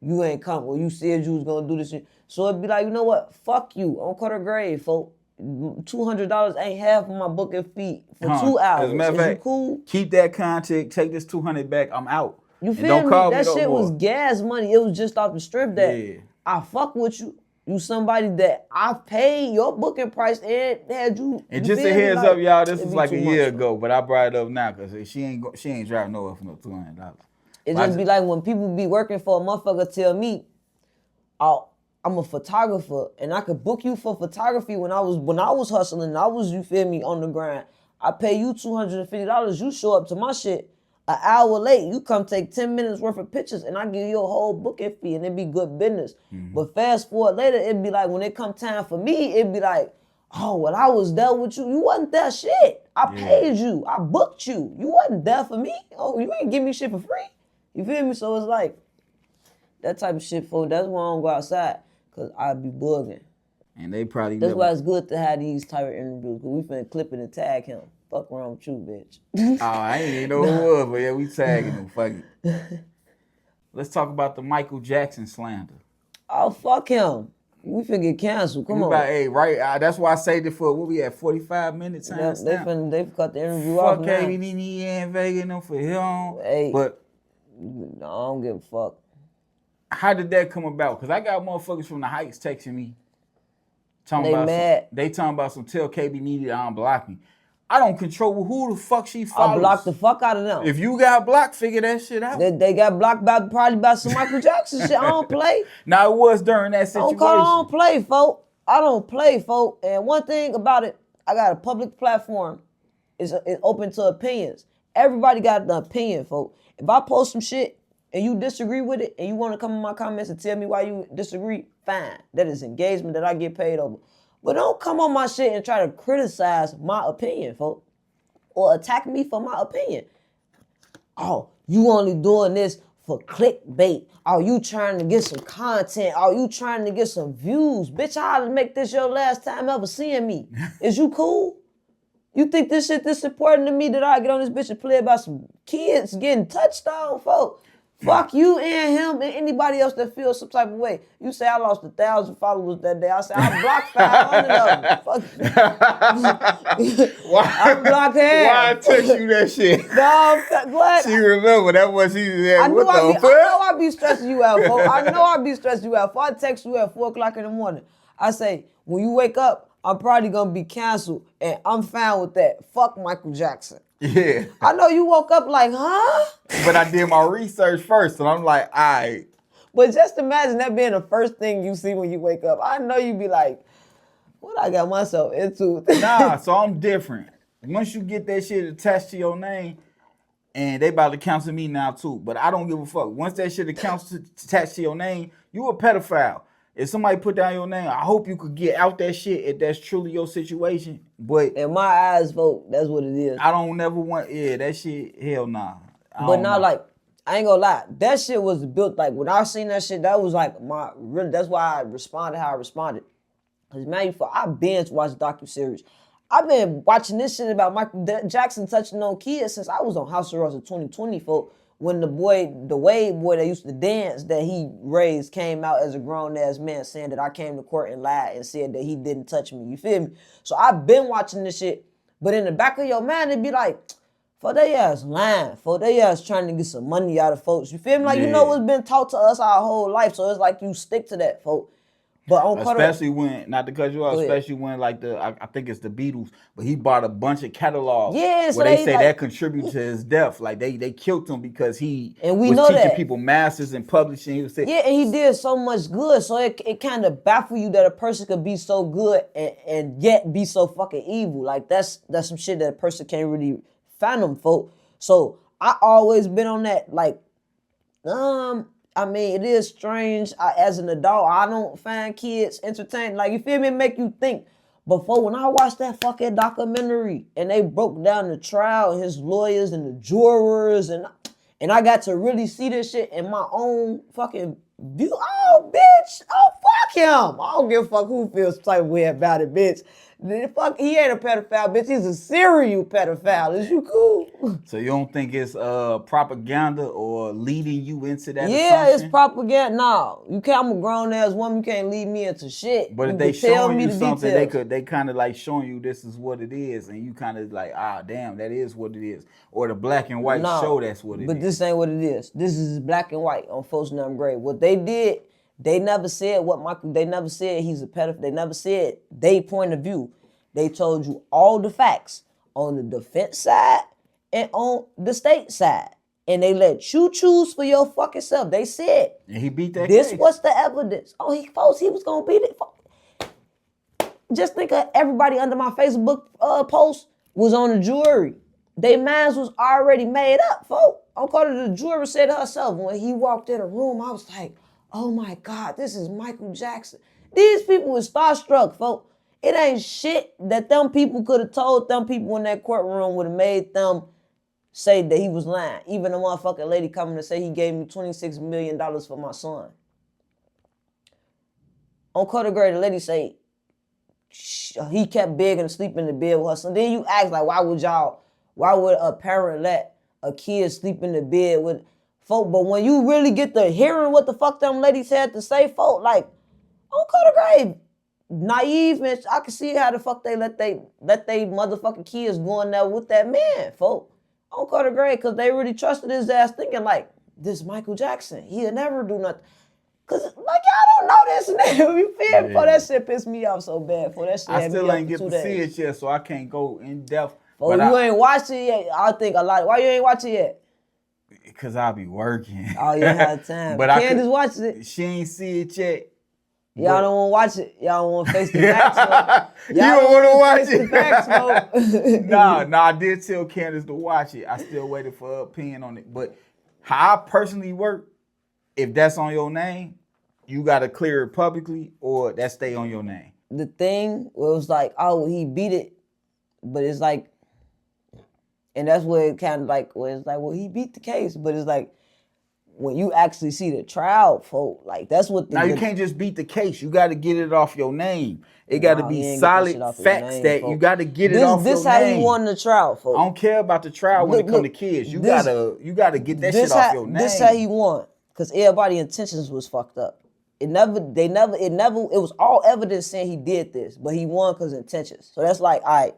you ain't come. Well, you said you was gonna do this shit. So it'd be like, you know what? Fuck you. On cut her grave, folks. $200 ain't half of my booking fee for 2 hours. As a matter of fact, cool? Keep that contract, take this $200 back, I'm out. You feel me? That shit was gas money. It was just off the strip that I fuck with you. You somebody that I paid your booking price and had you. And just a heads up, y'all, this was like a year ago, but I brought it up now because she ain't driving nowhere for no $200. It just be like when people be working for a motherfucker tell me, oh, I'm a photographer and I could book you for photography when I was hustling, you feel me, on the grind. I pay you $250, you show up to my shit an hour late, you come take 10 minutes worth of pictures and I give you a whole booking fee and it be good business. But fast forward later, it'd be like when it come time for me, it'd be like, oh, well, I was there with you. You wasn't there shit. I paid you. I booked you. You wasn't there for me. Oh, you ain't give me shit for free. You feel me? So it's like that type of shit, folks. That's why I don't go outside, because I be bugging. And they probably That's why it's good to have these type of interviews, because we finna clip it and tag him. Fuck around with you, bitch. Oh, I ain't even know who it was, but yeah, we tagging him. Fuck it. Let's talk about the Michael Jackson slander. Oh, fuck him. We finna get canceled. Come on. Hey, right. That's why I saved it for, what we at, 45 minutes? They cut the interview off now. Fuck Nene and Vega and them for him. Hey, but no, I don't give a fuck. How did that come about? Because I got motherfuckers from the Heights texting me. They talking about some tell KB Nene to unblock me. I don't control who the fuck she follows. I blocked the fuck out of them. If you got blocked, figure that shit out. They got blocked probably by some Michael Jackson shit. I don't play. Now, it was during that situation. I don't play, folk. I don't play, folk. And one thing about it, I got a public platform. It's open to opinions. Everybody got an opinion, folk. If I post some shit and you disagree with it and you want to come in my comments and tell me why you disagree, fine. That is engagement that I get paid over. But don't come on my shit and try to criticize my opinion, folk. Or attack me for my opinion. Oh, you only doing this for clickbait. Oh, you trying to get some content. Oh, you trying to get some views. Bitch, I'll make this your last time ever seeing me. Is you cool? You think this shit this important to me that I get on this bitch and play about some kids getting touched on, folks? Fuck you and him and anybody else that feels some type of way. You say I lost 1,000 followers that day. I say I blocked 500 of them. Fuck you. I blocked him. Why I text you that shit? No, I'm glad. She remember that was she said. I know I be stressing you out, folks. I know I be stressing you out. If I text you at 4 o'clock in the morning, I say, when you wake up, I'm probably gonna be canceled, and I'm fine with that. Fuck Michael Jackson. Yeah. I know you woke up like, huh? But I did my research first, and I'm like, all right. But just imagine that being the first thing you see when you wake up. I know you be like, what I got myself into? Nah, so I'm different. Once you get that shit attached to your name, and they about to cancel me now too, but I don't give a fuck. Once that shit attached to your name, you a pedophile. If somebody put down your name, I hope you could get out that shit if that's truly your situation. But in my eyes, folks, that's what it is. I don't never want, that shit, hell nah. But not like, I ain't gonna lie, that shit was built, like, when I seen that shit, that was like that's why I responded how I responded. Because, man, I binge watched docuseries. I've been watching this shit about Michael Jackson touching on kids since I was on House Arrest in 2020, folks. When the Wade boy that used to dance that he raised came out as a grown-ass man saying that I came to court and lied and said that he didn't touch me. You feel me? So I've been watching this shit. But in the back of your mind, it'd be like, for they ass lying. For they ass trying to get some money out of folks. You feel me? Like, you know what's been taught to us our whole life. So it's like you stick to that, folks. But especially when, not to cut you off, especially when like I think it's the Beatles, but he bought a bunch of catalogs where they say like, that contributed to his death. Like they killed him because he was teaching people masters and publishing. He was saying, and he did so much good. So it kind of baffles you that a person could be so good and yet be so fucking evil. Like that's some shit that a person can't really fathom, folk. So I always been on that, like, I mean, it is strange. As an adult, I don't find kids entertaining. Like, you feel me? It make you think. Before, when I watched that fucking documentary and they broke down the trial and his lawyers and the jurors and I got to really see this shit in my own fucking view. Oh, bitch. Oh, fuck him. I don't give a fuck who feels type of way about it, bitch. Fuck, he ain't a pedophile, bitch. He's a serial pedophile. Is you cool? So you don't think it's propaganda or leading you into that assumption? It's propaganda. No, you can't. I'm a grown ass woman. You can't lead me into shit. But if they showing you something, they kind of like showing you this is what it is, and you kind of like, damn, that is what it is. Or the black and white show that's what it is. But this ain't what it is. This is black and white on Folks Numb Grade. What they did. They never said they never said he's a pedophile. They never said their point of view. They told you all the facts on the defense side and on the state side. And they let you choose for your fucking self. They said, and he beat that this case. Was the evidence. Oh, he was going to beat it. Just think of everybody under my Facebook post was on the jury. Their minds was already made up, folks. The juror said to herself, when he walked in the room, I was like, oh my God, this is Michael Jackson. These people was starstruck, folks. It ain't shit that them people could have told them people in that courtroom would have made them say that he was lying. Even a motherfucking lady coming to say he gave me $26 million for my son. On Carter Gray, the lady say he kept begging to sleep in the bed with her son. Then you ask, like, why would a parent let a kid sleep in the bed with folk? But when you really get to hearing what the fuck them ladies had to say, folk, like, on Carter Gray, naive, and I can see how the fuck they let they motherfucking kids go in there with that man, folk. On Carter Gray, because they really trusted his ass, thinking like, this Michael Jackson, he'll never do nothing. Cause like y'all don't know this nigga, you feel me? That shit pissed me off so bad. That shit I still ain't get to see it yet, so I can't go in depth. Oh, you ain't watched it yet? I think a lot. Why you ain't watch it yet? Because I'll be working. Oh, you have time. But Candace watched it. She ain't see it yet. Y'all don't want to watch it. Y'all want to face the facts, folks. You don't want to watch face it. the facts, folks. Nah, I did tell Candace to watch it. I still waited for her opinion on it. But how I personally work, if that's on your name, you got to clear it publicly or that stay on your name. The thing was like, oh, he beat it, but it's like, and that's where it kind of like, where it's like, well, he beat the case, but it's like, when you actually see the trial, folk, like that's what. Now you can't just beat the case. You got to get it off your name. It got to be solid facts that you got to get it off your name. This how he won the trial, folk. I don't care about the trial when it comes to kids. You gotta get that shit off your name. This how he won, cause everybody's intentions was fucked up. It was all evidence saying he did this, but he won cause intentions. So that's like, all right,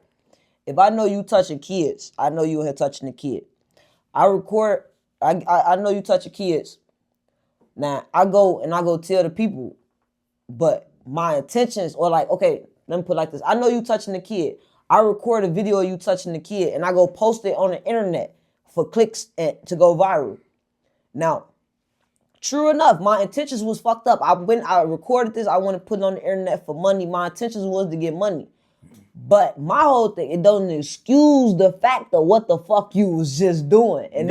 if I know you touching kids, I know you in here touching the kid. I record. I know you touching kids. Now I go tell the people, but my intentions or like, okay, let me put it like this. I know you touching the kid. I record a video of you touching the kid and I go post it on the internet for clicks and to go viral. Now, true enough, my intentions was fucked up. I recorded this. I want to put it on the internet for money. My intentions was to get money. But my whole thing, it doesn't excuse the fact of what the fuck you was just doing. And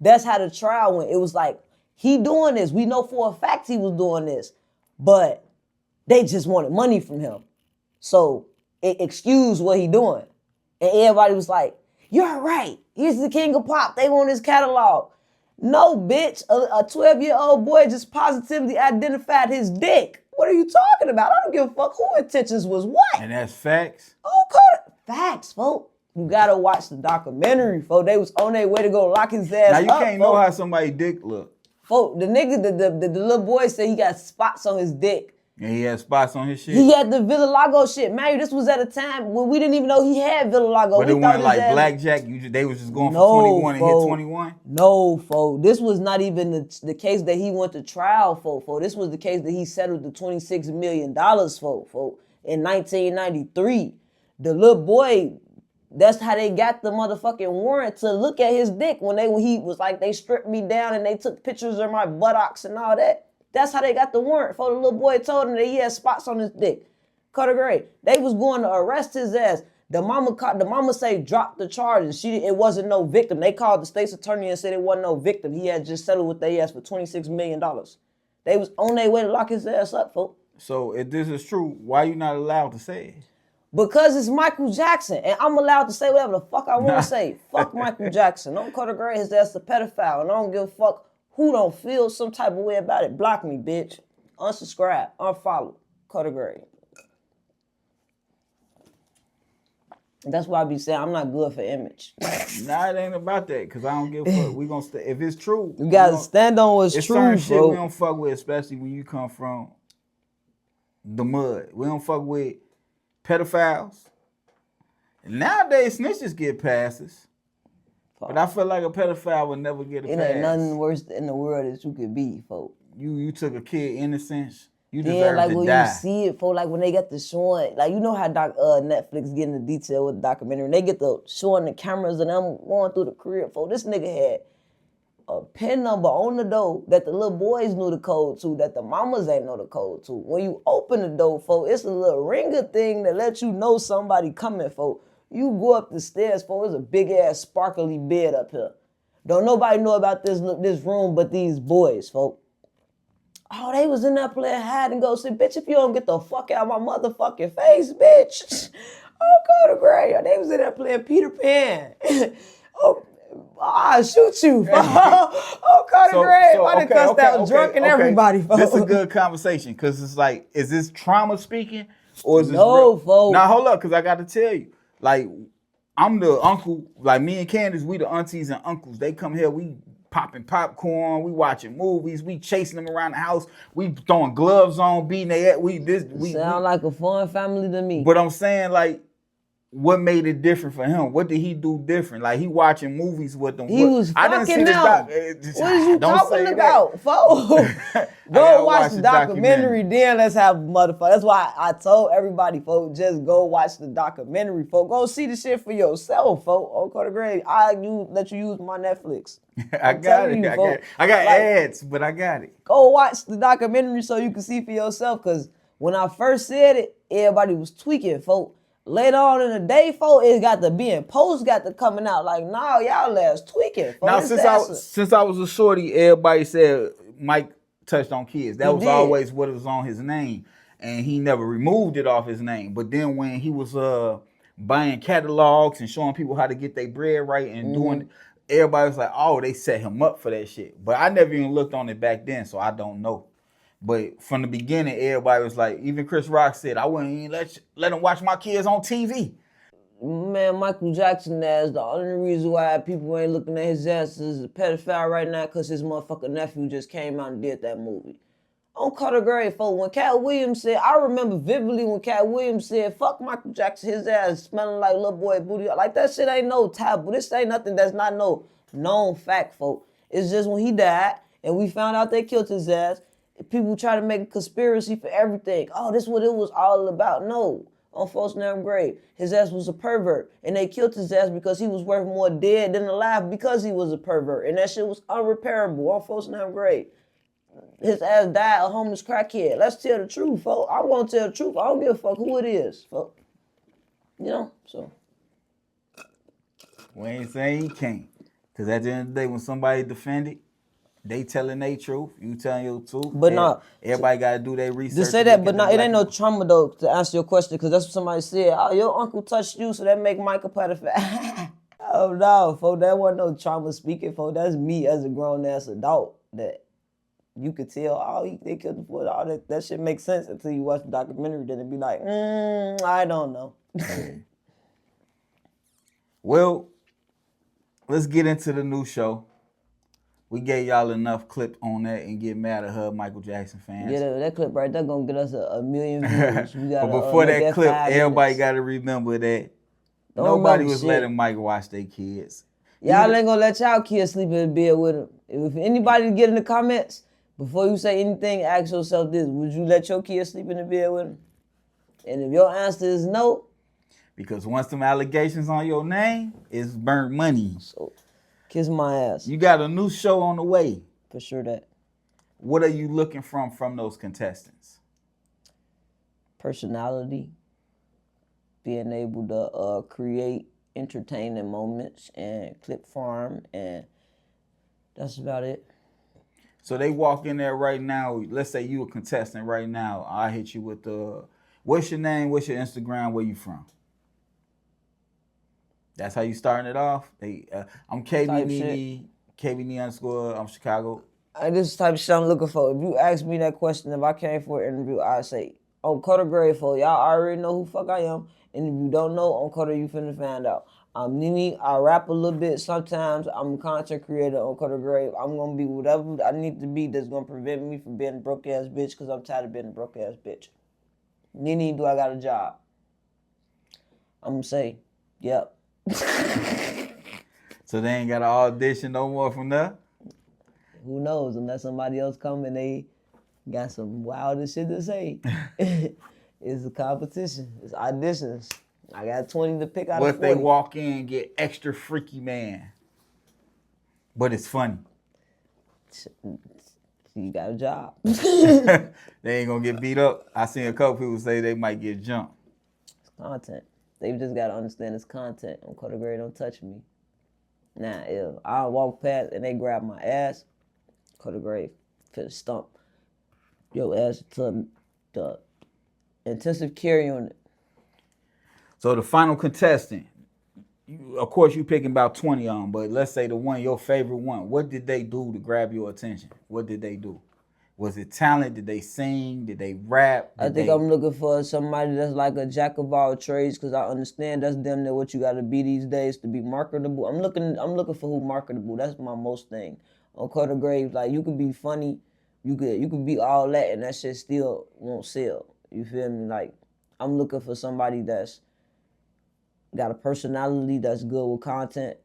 that's how the trial went. It was like, he doing this. We know for a fact he was doing this. But they just wanted money from him. So it excused what he doing. And everybody was like, you're right. He's the king of pop. They want his catalog. No, bitch. A 12-year-old boy just positively identified his dick. What are you talking about? I don't give a fuck who intentions was what. And that's facts? Oh, facts, folks. You gotta watch the documentary, folks. They was on their way to go lock his ass up. Now you can't know how somebody's dick look. Folks, the nigga, the little boy said he got spots on his dick. And he had spots on his shit? He had the Villalago shit. Man, this was at a time when we didn't even know he had Villalago. But it wasn't like blackjack? They was just going for 21 and hit 21? No, folks. This was not even the case that he went to trial for. This was the case that he settled the $26 million for in 1993. The little boy, that's how they got the motherfucking warrant to look at his dick when he was like, they stripped me down and they took pictures of my buttocks and all that. That's how they got the warrant. For the little boy told him that he had spots on his dick. Cut a grade. They was going to arrest his ass. The mama say drop the charges. It wasn't no victim. They called the state's attorney and said it wasn't no victim. He had just settled with their ass for $26 million. They was on their way to lock his ass up, folks. So if this is true, why you not allowed to say it? Because it's Michael Jackson, and I'm allowed to say whatever the fuck I want to say. Fuck Michael Jackson. Don't cut a grade his ass a pedophile, and I don't give a fuck who don't feel some type of way about it. Block me, bitch. Unsubscribe. Unfollow. Cut a grade. And that's why I be saying I'm not good for image. Nah, it ain't about that, because I don't give a fuck. We gonna if it's true. You gotta stand on what's true, certain shit bro. We don't fuck with, especially when you come from the mud. We don't fuck with pedophiles. Nowadays, snitches get passes. But I feel like a pedophile would never get a pass. It ain't nothing worse in the world that you could be, folks. You took a kid innocence. You deserve to die. When you see it, folks, like when they get the showing, like you know how Netflix get into detail with the documentary, and they get the showing the cameras and them going through the crib, folks. This nigga had a PIN number on the door that the little boys knew the code to, that the mamas ain't know the code to. When you open the door, folks, it's a little ringer thing that lets you know somebody coming, folks. You go up the stairs, folks, there's a big-ass sparkly bed up here. Don't nobody know about this room but these boys, folks. Oh, they was in there playing hide and go. Say, bitch, if you don't get the fuck out of my motherfucking face, bitch. Oh, go to grave. They was in there playing Peter Pan. I'll shoot you. Oh, go to grave. I done cussed out drunk and everybody, folks. This is a good conversation, because it's like, is this trauma speaking? Or is this no, folks. Now, hold up, because I got to tell you. Like, I'm the uncle, like me and Candace, we the aunties and uncles. They come here, we popping popcorn, we watching movies, we chasing them around the house, we throwing gloves on, beating their ass. Sound like a fun family to me. But I'm saying, like, what made it different for him? What did he do different? Like, he watching movies with them. He was fucking out. What is you talking about, folks? Go watch the documentary, then let's have a motherfucker. That's why I told everybody, folks, just go watch the documentary, folks. Go see the shit for yourself, folks. Okay, the grade. Let you use my Netflix. I got it. I got ads, but I got it. Go watch the documentary so you can see for yourself, because When I first said it, everybody was tweaking, folk. Later on in the day, folk, it got to being posts got to coming out like, nah, y'all ass tweaking. Folk. Now, since I was a shorty, everybody said Mike touched on kids. That was always what was on his name, and he never removed it off his name. But then when he was buying catalogs and showing people how to get their bread right and doing, everybody was like, oh, they set him up for that shit. But I never even looked on it back then, so I don't know. But from the beginning, everybody was like, even Chris Rock said, I wouldn't even let him watch my kids on TV. Man, Michael Jackson ass, the only reason why people ain't looking at his ass as a pedophile right now because his motherfucking nephew just came out and did that movie. On Cutter Grave, folks, when Cat Williams said, I remember vividly when Cat Williams said, fuck Michael Jackson, his ass smelling like little boy booty. Like, that shit ain't no taboo. This ain't nothing that's not no known fact, folks. It's just when he died and we found out they killed his ass, people try to make a conspiracy for everything. Oh, this is what it was all about. No. On Folks Damn Grave, his ass was a pervert. And they killed his ass because he was worth more dead than alive because he was a pervert. And that shit was unrepairable on Folks Damn Grave. His ass died a homeless crackhead. Let's tell the truth, folks. I'm going to tell the truth. I don't give a fuck who it is, folks. You know, so. We ain't saying he can't. Because at the end of the day, when somebody defended, they telling their truth, you telling your truth. But no, everybody got to do their research. Just say that, but no, it ain't no trauma though. To answer your question, because that's what somebody said. Oh, your uncle touched you, so that make Mike a pedophile. Oh no, folks, that wasn't no trauma speaking, folks. That's me as a grown ass adult that you could tell. Oh, they killed the boy. All that shit makes sense until you watch the documentary. Then it be like, I don't know. Well, let's get into the new show. We gave y'all enough clip on that and get mad at her, Michael Jackson fans. Yeah, that clip right there gonna get us a million views. We gotta, but before that clip, everybody got to remember that nobody was letting Mike watch their kids. Y'all ain't gonna let y'all kids sleep in the bed with him. If anybody get in the comments, before you say anything, ask yourself this: would you let your kids sleep in the bed with him? And if your answer is no, because once them allegations on your name, it's burnt money. So, kiss my ass. You got a new show on the way. For sure that. What are you looking from those contestants? Personality. Being able to create entertaining moments and clip farm, and that's about it. So they walk in there right now. Let's say you a contestant right now. I hit you with what's your name? What's your Instagram? Where you from? That's how you starting it off. I'm KB Nene _ I'm Chicago. This type of shit I'm looking for. If you ask me that question, if I came for an interview, I'd say, on Cutter Grave, y'all already know who the fuck I am. And if you don't know, on Cutter, you finna find out. I'm Nene. I rap a little bit sometimes. I'm a content creator on Cutter Grave. I'm gonna be whatever I need to be that's gonna prevent me from being a broke ass bitch, because I'm tired of being a broke ass bitch. Nene, do I got a job? I'm gonna say, yep. So they ain't got an audition no more from there? Who knows? Unless somebody else come and they got some wildest shit to say. It's a competition. It's auditions. I got 20 to pick out of 40. What if they walk in and get extra freaky man? But it's funny. You got a job. They ain't gonna get beat up. I seen a couple people say they might get jumped. It's content. They just gotta understand it's content. On Cutter Grave, don't touch me. Now, if I walk past and they grab my ass, Cutter Grave, finna stump your ass to the intensive care unit. So the final contestant, of course you picking about 20 on them, but let's say the one, your favorite one, what did they do to grab your attention? What did they do? Was it talent? Did they sing? Did they rap? I think I'm looking for somebody that's like a jack of all trades, because I understand that's damn near what you got to be these days to be marketable. I'm looking for who marketable. That's my most thing. On Cutter Grave, like, you could be funny, you could be all that, and that shit still won't sell. You feel me? Like, I'm looking for somebody that's got a personality, that's good with content,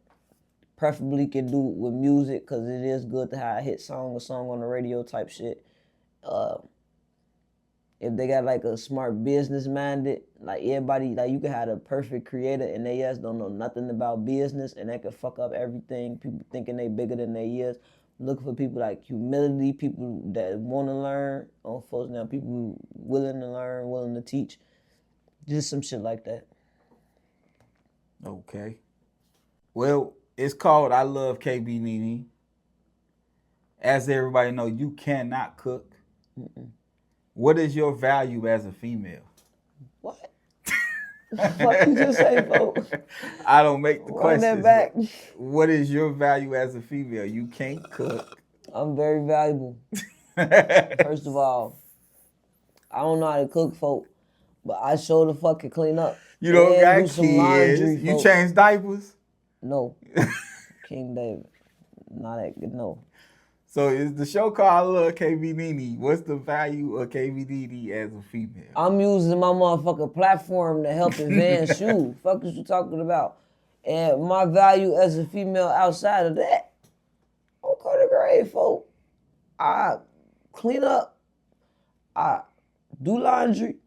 preferably can do it with music, because it is good to have a hit song, a song on the radio type shit. If they got like a smart business minded, like everybody, like you can have a perfect creator and they ass don't know nothing about business and they can fuck up everything. People thinking they bigger than they is. Looking for people like humility, people that want to learn. On folks now, people willing to learn, willing to teach. Just some shit like that. Okay. Well, it's called I Love KB Nene. As everybody know, you cannot cook. What is your value as a female? What? The fuck you just say, folks? I don't make the Run questions. that back. What is your value as a female? You can't cook. I'm very valuable. First of all, I don't know how to cook, folk, but I sure the fuck can clean up. You don't And got do kids. some laundry, You folk. change diapers? No. King David. Not that good, no. So is the show called I Love KB Nene. What's the value of KB Nene as a female? I'm using my motherfucking platform to help advance you. Fuck is you talking about? And my value as a female outside of that, I'm go to grave, folk. I clean up. I do laundry.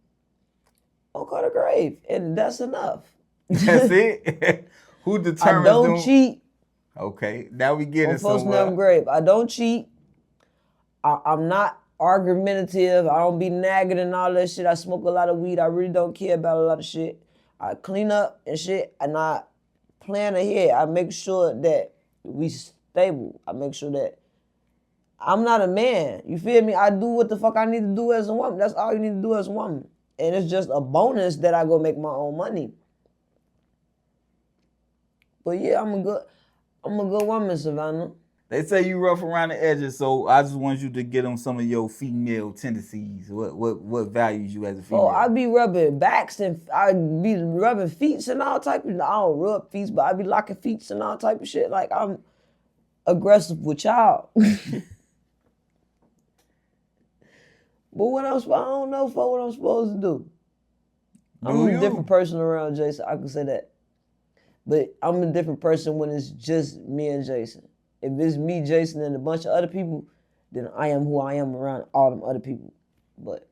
I'm go to grave. And that's enough. That's it? Who determines I don't cheat. Okay, now we get it Folks somewhere. never grave. I don't cheat. I'm not argumentative. I don't be nagging and all that shit. I smoke a lot of weed. I really don't care about a lot of shit. I clean up and shit, and I plan ahead. I make sure that we stable. I make sure that I'm not a man. You feel me? I do what the fuck I need to do as a woman. That's all you need to do as a woman. And it's just a bonus that I go make my own money. But yeah, I'm a good woman, Savannah. They say you rough around the edges, so I just want you to get on some of your female tendencies. What values you as a female? Oh, I be rubbing backs and I be rubbing feet and all type of. I don't rub feet, but I be locking feet and all type of shit. Like I'm aggressive with y'all. But what else? I don't know for what I'm supposed to do. I'm a different person around Jason. I can say that. But I'm a different person when it's just me and Jason. If it's me, Jason, and a bunch of other people, then I am who I am around all them other people. But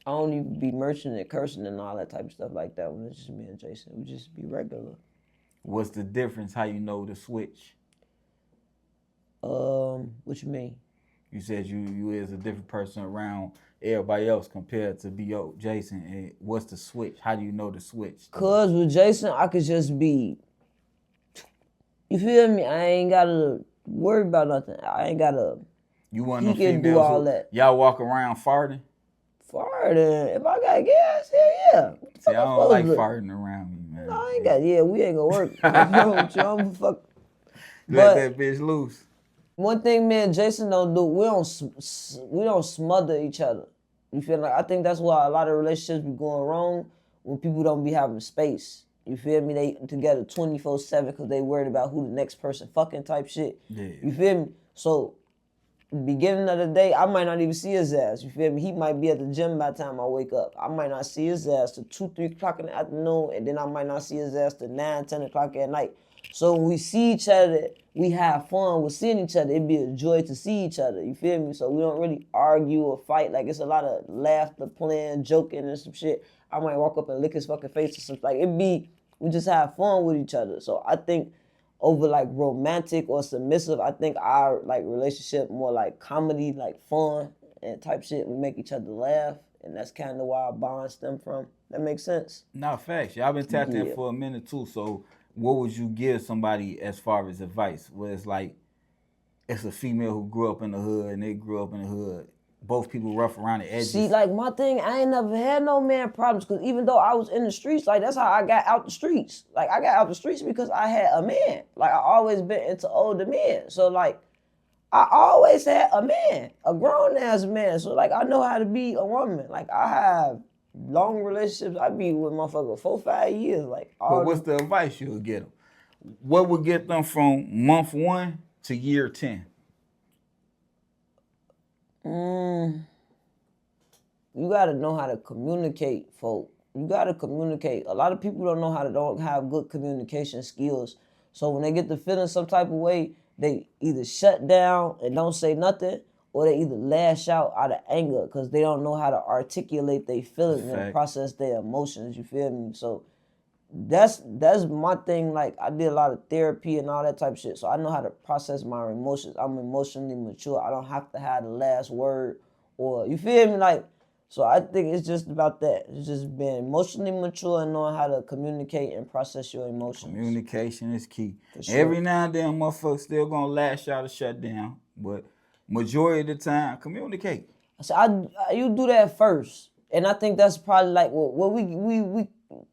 I don't even be merchant and cursing and all that type of stuff like that when it's just me and Jason. We just be regular. What's the difference? How you know the switch? What you mean? You said you is a different person around everybody else compared to B.O. Jason. And what's the switch? How do you know the switch? Cause with Jason, I could just be, you feel me? I ain't gotta worry about nothing. I ain't gotta. You want he no can do all that. Y'all walk around farting? Farting? If I got gas, hell yeah. See, I don't like farting around me, man. No, I ain't got. Yeah, we ain't gonna work. Fuck. Let that bitch loose. One thing me and Jason don't do, we don't smother each other. You feel like? I think that's why a lot of relationships be going wrong when people don't be having space. You feel me? They together 24/7 because they worried about who the next person fucking type shit. Yeah. You feel me? So, beginning of the day, I might not even see his ass. You feel me? He might be at the gym by the time I wake up. I might not see his ass till 2, 3 o'clock in the afternoon, and then I might not see his ass till 9, 10 o'clock at night. So when we see each other, we have fun with seeing each other. It'd be a joy to see each other. You feel me? So we don't really argue or fight. Like, it's a lot of laughter, playing, joking, and some shit. I might walk up and lick his fucking face or something. Like, we just have fun with each other. So I think over, like, romantic or submissive, I think our, like, relationship more like comedy, like fun and type shit. We make each other laugh, and that's kind of where our bond stem from. That makes sense? No, facts. Y'all been tapped in for a minute, too, so what would you give somebody as far as advice? Where it's like, it's a female who grew up in the hood and they grew up in the hood. Both people rough around the edges. See, like, my thing, I ain't never had no man problems, because even though I was in the streets, like, that's how I got out the streets. Like, I got out the streets because I had a man. Like, I always been into older men. So, like, I always had a man, a grown-ass man. So, like, I know how to be a woman. Like, I have long relationships. I be with motherfucker 4, 5 years. Like, but what's the advice you would get them? What would get them from month 1 to year 10? You gotta know how to communicate, folk. You gotta communicate. A lot of people don't have good communication skills. So when they get to feeling some type of way, they either shut down and don't say nothing, or they either lash out of anger because they don't know how to articulate their feelings and process their emotions. You feel me? So that's my thing. Like I did a lot of therapy and all that type of shit, so I know how to process my emotions. I'm emotionally mature. I don't have to have the last word, or you feel me? Like, so I think it's just about that. It's just being emotionally mature and knowing how to communicate and process your emotions. Communication is key. Sure. Every now and then, motherfuckers still gonna lash out or shut down, but majority of the time, communicate. So you do that first, and I think that's probably like what we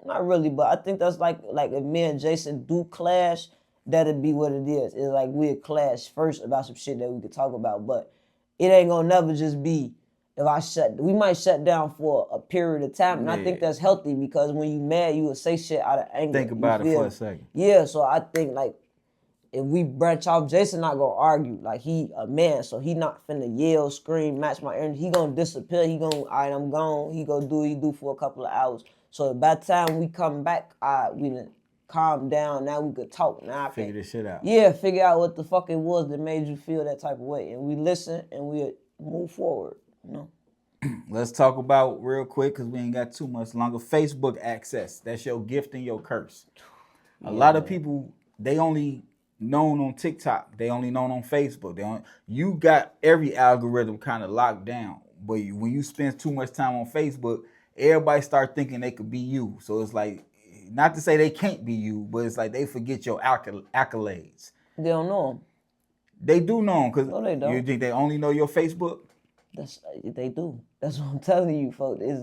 not really, but I think that's like if me and Jason do clash, that'd be what it is. It's like we'll clash first about some shit that we could talk about, but it ain't gonna never just be if we might shut down for a period of time, and I think that's healthy because when you mad, you will say shit out of anger. Think about it for a second. Yeah, so I think like if we branch off, Jason not gonna argue. Like he a man, so he not finna yell, scream, match my energy. He gonna disappear. He gonna, all right, I'm gone. He gonna do what he do for a couple of hours. So by the time we come back, we done calm down. Now we could talk. Now I figure this shit out. Yeah, figure out what the fuck it was that made you feel that type of way, and we listen and we move forward. You know. Let's talk about real quick because we ain't got too much longer. Facebook access. That's your gift and your curse. A lot of people, they only known on TikTok. They only known on Facebook. You got every algorithm kind of locked down. But when you spend too much time on Facebook, everybody start thinking they could be you. So it's like, not to say they can't be you, but it's like they forget your accolades. They don't know them. They do know them because no, they don't. You think they only know your Facebook? They do. That's what I'm telling you, folks. It's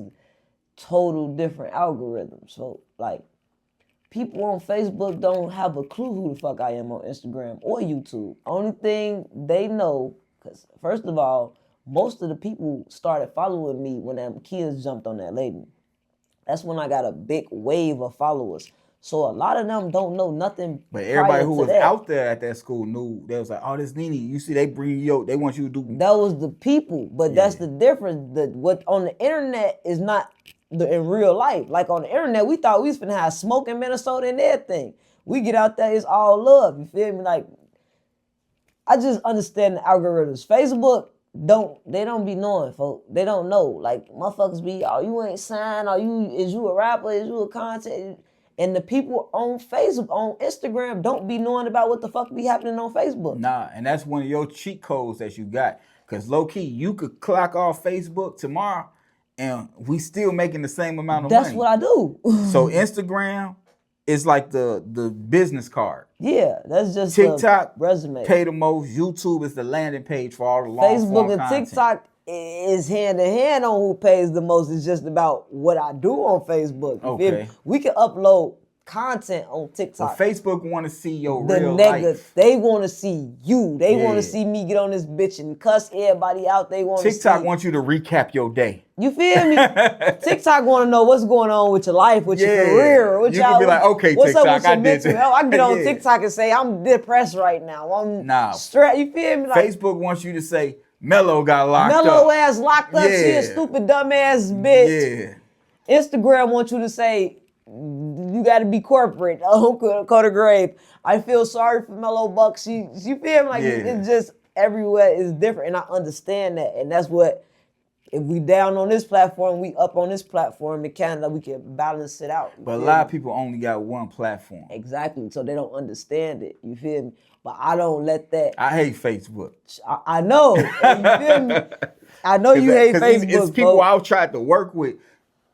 total different algorithms. So like, people on Facebook don't have a clue who the fuck I am on Instagram or YouTube. Only thing they know, because first of all, most of the people started following me when them kids jumped on that lady. That's when I got a big wave of followers. So a lot of them don't know nothing. But everybody who was out there at that school knew. They was like, oh, this Nene. You see, they bring you, they want you to do. That was the people. But that's the difference. What on the internet is not in real life. Like on the internet, we thought we was finna have smoke in Minnesota and everything. We get out there, it's all love. You feel me? Like, I just understand the algorithms. Facebook, they don't be knowing, folks. They don't know. Like, motherfuckers be, oh, you ain't signed, is you a rapper, is you a content? And the people on Facebook, on Instagram, don't be knowing about what the fuck be happening on Facebook. Nah, and that's one of your cheat codes that you got. Because low-key, you could clock off Facebook tomorrow, and we still making the same amount of money. That's what I do. So Instagram is like the business card. Yeah, that's just TikTok, resume. Pay the most. YouTube is the landing page for all the long Facebook and content. TikTok is hand in hand on who pays the most. It's just about what I do on Facebook. Okay. We can upload content on TikTok. But Facebook want to see your real life. They want to see you. They want to see me get on this bitch and cuss everybody out. They want TikTok wants you to recap your day. You feel me? TikTok want to know what's going on with your life, with your career. You can be like, okay, what's TikTok, up with your I did mental health? I can get on TikTok and say, I'm depressed right now. I'm stressed. You feel me? Like, Facebook wants you to say, Mello got locked up. Mello ass locked up. She a stupid dumb ass bitch. Yeah. Instagram wants you to say, you got to be corporate. Oh, go to grave. I feel sorry for Mello Buckzz. You feel me? Like it's just everywhere is different, and I understand that, and that's what. If we down on this platform, we up on this platform. In Canada, we can balance it out. But a lot of people only got one platform. Exactly, so they don't understand it. You feel me? But I don't let that. I hate Facebook. I know. You feel me? I know you hate Facebook. It's people I've tried to work with.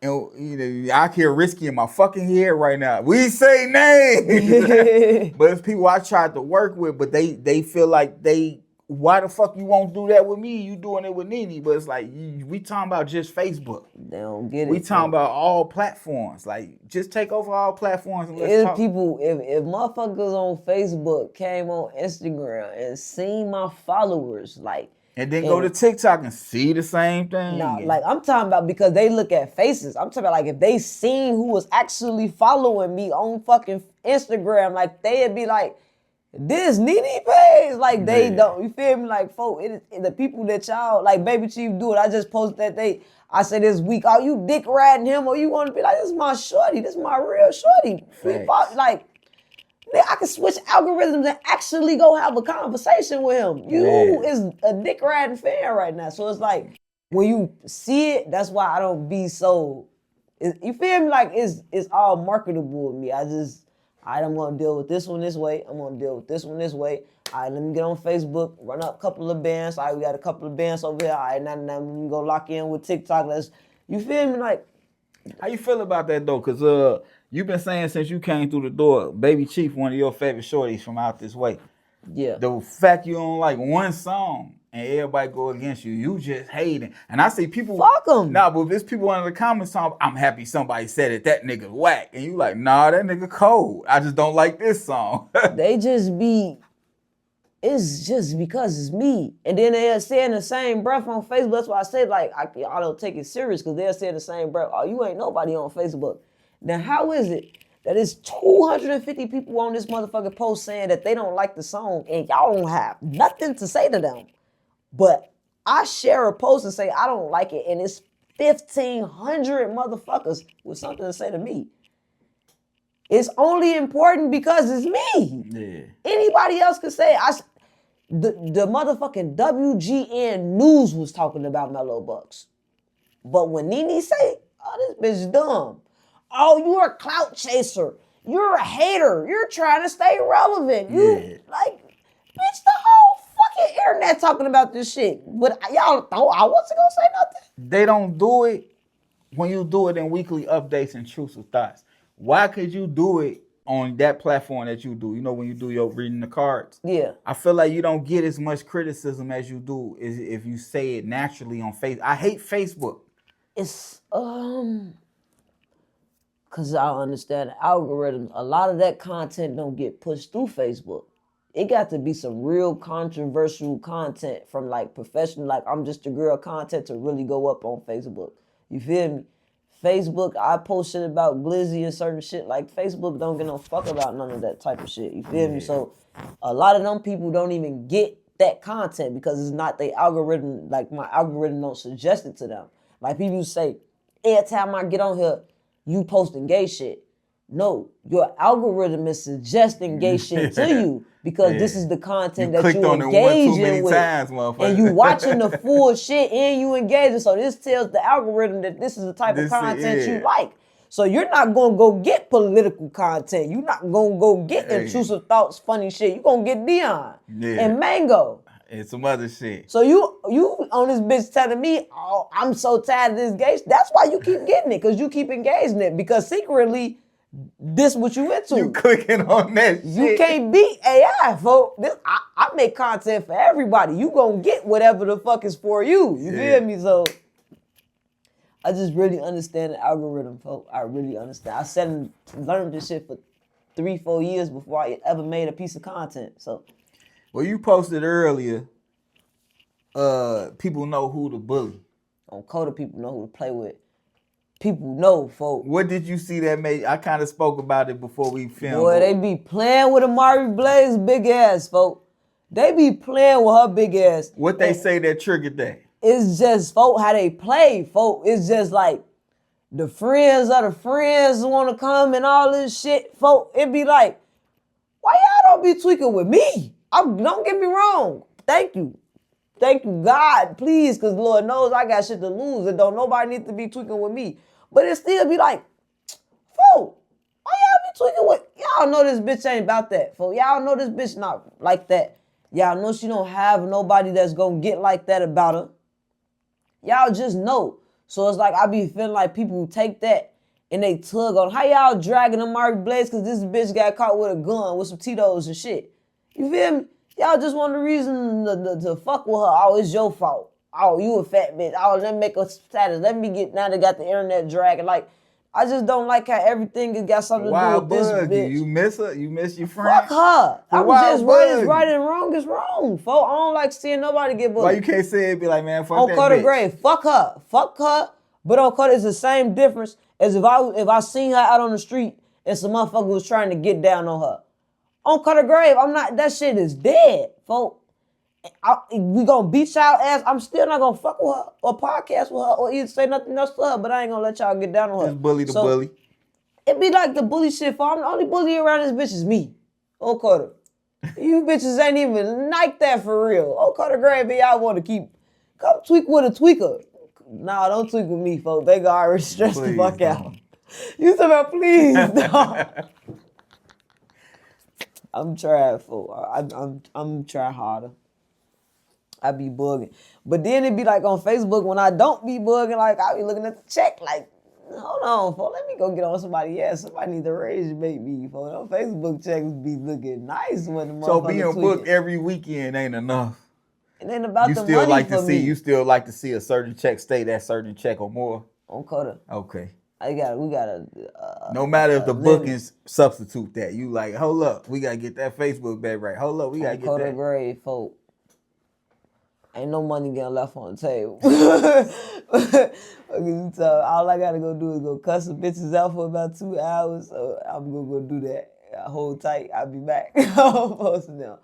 And I hear Risky in my fucking head right now. We say names. But it's people I tried to work with, but they feel like why the fuck you won't do that with me? You doing it with Nene. But it's like, we talking about just Facebook. They don't get it. We talking about all platforms. Like, just take over all platforms and let's talk. People, if motherfuckers on Facebook came on Instagram and seen my followers, like, and then go to TikTok and see the same thing. No, like I'm talking about because they look at faces. I'm talking about like if they seen who was actually following me on fucking Instagram, like they'd be like, this Nene page. Like they don't. You feel me? Like, folk, the people that y'all, like Baby Chief do it. I just posted that I said this week, oh, you dick riding him or you want to be like, this is my shorty. This is my real shorty. Like, I can switch algorithms and actually go have a conversation with him. You is a dick riding fan right now. So it's like, when you see it, that's why I don't be so You feel me? Like it's all marketable with me. I'm gonna deal with this one this way. I'm gonna deal with this one this way. All right, let me get on Facebook, run up a couple of bands. All right, we got a couple of bands over here. All right, now let me go lock in with TikTok. You feel me? Like, how you feel about that though? Cause you've been saying since you came through the door, Baby Chief, one of your favorite shorties from out this way. yeah. The fact you don't like one song and everybody go against you, you just hating. And I see people. Fuck 'em. Nah, but if there's people in the comments talking, I'm happy somebody said it. That nigga whack, and you like, nah, that nigga cold. I just don't like this song. They just be. It's just because it's me. And then they'll say in the same breath on Facebook. That's why I said, like, I don't take it serious, because they'll say in the same breath, oh, you ain't nobody on Facebook. Now, how is it that it's 250 people on this motherfucking post saying that they don't like the song and y'all don't have nothing to say to them? But I share a post and say I don't like it, and it's 1,500 motherfuckers with something to say to me. It's only important because it's me. Yeah. Anybody else could say the motherfucking WGN News was talking about Mello Buckzz. But when Nene say, oh, this bitch dumb. Oh, you're a clout chaser. You're a hater. You're trying to stay relevant. Like, bitch, the whole fucking internet talking about this shit. But y'all thought I wasn't gonna say nothing. They don't do it when you do it in weekly updates and Truthful Thoughts. Why could you do it on that platform that you do? You know, when you do your reading the cards. Yeah. I feel like you don't get as much criticism as you do if you say it naturally on Facebook. I hate Facebook. It's cause I understand the algorithms. A lot of that content don't get pushed through Facebook. It got to be some real controversial content from like professional, like I'm just a girl content to really go up on Facebook. You feel me? Facebook, I post shit about Glizzy and certain shit. Like, Facebook don't give no fuck about none of that type of shit. You feel me? So a lot of them people don't even get that content because it's not their algorithm. Like, my algorithm don't suggest it to them. Like, people say, every time I get on here, you posting gay shit. No, your algorithm is suggesting gay shit to you because this is the content that you engaging with. And you watching the full shit and you engaging. So this tells the algorithm that this is the type of content you like. So you're not going to go get political content. You're not going to go get intrusive thoughts, funny shit. You're going to get Dion and Mango. And some other shit. So you on this bitch telling me, oh, I'm so tired of this gay shit. That's why you keep getting it, because you keep engaging it. Because secretly, this what you into. You clicking on that shit. You can't beat AI, folks. I make content for everybody. You gonna get whatever the fuck is for you. You feel me? So I just really understand the algorithm, folks. I really understand. I sat and learned this shit for 3-4 years before I ever made a piece of content. So, well, you posted earlier, people know who to bully. On Coda, people know who to play with. People know, folks. What did you see that made? I kind of spoke about it before we filmed. Boy, they be playing with Amari Blaze big ass, folks. They be playing with her big ass. What they say that triggered that? It's just, folks, how they play, folks. It's just like the friends of the friends want to come and all this shit, folks. It be like, why y'all don't be tweaking with me? Don't get me wrong. Thank you. Thank you, God, please, because Lord knows I got shit to lose and don't nobody need to be tweaking with me. But it still be like, folk, why y'all be tweaking with? Y'all know this bitch ain't about that, folk. Y'all know this bitch not like that. Y'all know she don't have nobody that's gonna get like that about her. Y'all just know. So it's like I be feeling like people take that and they tug on. How y'all dragging Amari Blaze because this bitch got caught with a gun with some Tito's and shit? You feel me? Y'all just want the reason to fuck with her. Oh, it's your fault. Oh, you a fat bitch. Oh, let me make a status. Let me get, now they got the internet dragging. Like, I just don't like how everything has got something to do with this bitch. You miss her? You miss your friend? Fuck her. I'm just right and wrong is wrong, folks. I don't like seeing nobody get bullied. Why you can't say it? Be like, man, fuck on that Carter bitch. Grave, fuck her. Fuck her. But on Carter, it's the same difference as if I seen her out on the street and some motherfucker was trying to get down on her. On Carter Grave, I'm not, that shit is dead, folks. We gonna beat y'all ass. I'm still not gonna fuck with her or podcast with her or even say nothing else to her, but I ain't gonna let y'all get down on her. Just bully the bully. It be like the bully shit, for I'm the only bully around this bitch is me. Oh, Carter. You bitches ain't even like that for real. Oh, Carter Grave, y'all wanna keep, come tweak with a tweaker. Nah, don't tweak with me, folks. They got already stressed the Please fuck don't. out. You talking about please don't. I'm trying, folks. I'm trying harder. I be bugging. But then it be like on Facebook when I don't be bugging, like I be looking at the check like, hold on, folks, let me go get on somebody else. Somebody need to raise me, folks. On Facebook checks be looking nice when the motherfucker So being tweaking. booked every weekend ain't enough. It ain't about You the still money like for to see me. you still like to see a certain check stay that certain check or more. On Coda. Okay. We gotta. No matter if the limit. bookings substitute that. You like, hold up, we gotta get that Facebook back right. Hold up, we gotta get Coda that. grade, folk. Ain't no money getting left on the table. All I gotta go do is go cuss some bitches out for about 2 hours. So I'm gonna go do that. I hold tight. I'll be back. I'm posting now.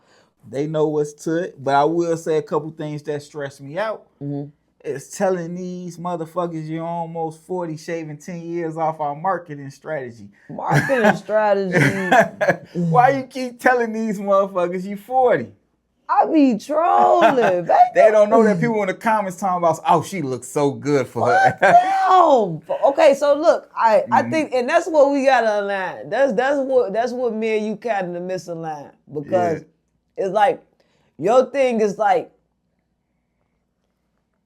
They know what's to it, but I will say a couple things that stress me out. Mm-hmm. It's telling these motherfuckers you're almost 40, shaving 10 years off our marketing strategy. Marketing strategy. Why you keep telling these motherfuckers you 40? I be trolling, baby. They don't know that people in the comments talking about, oh, she looks so good for her. Damn. Okay, so look, I think, and that's what we gotta align. That's what me and you kind of misalign, because it's like your thing is like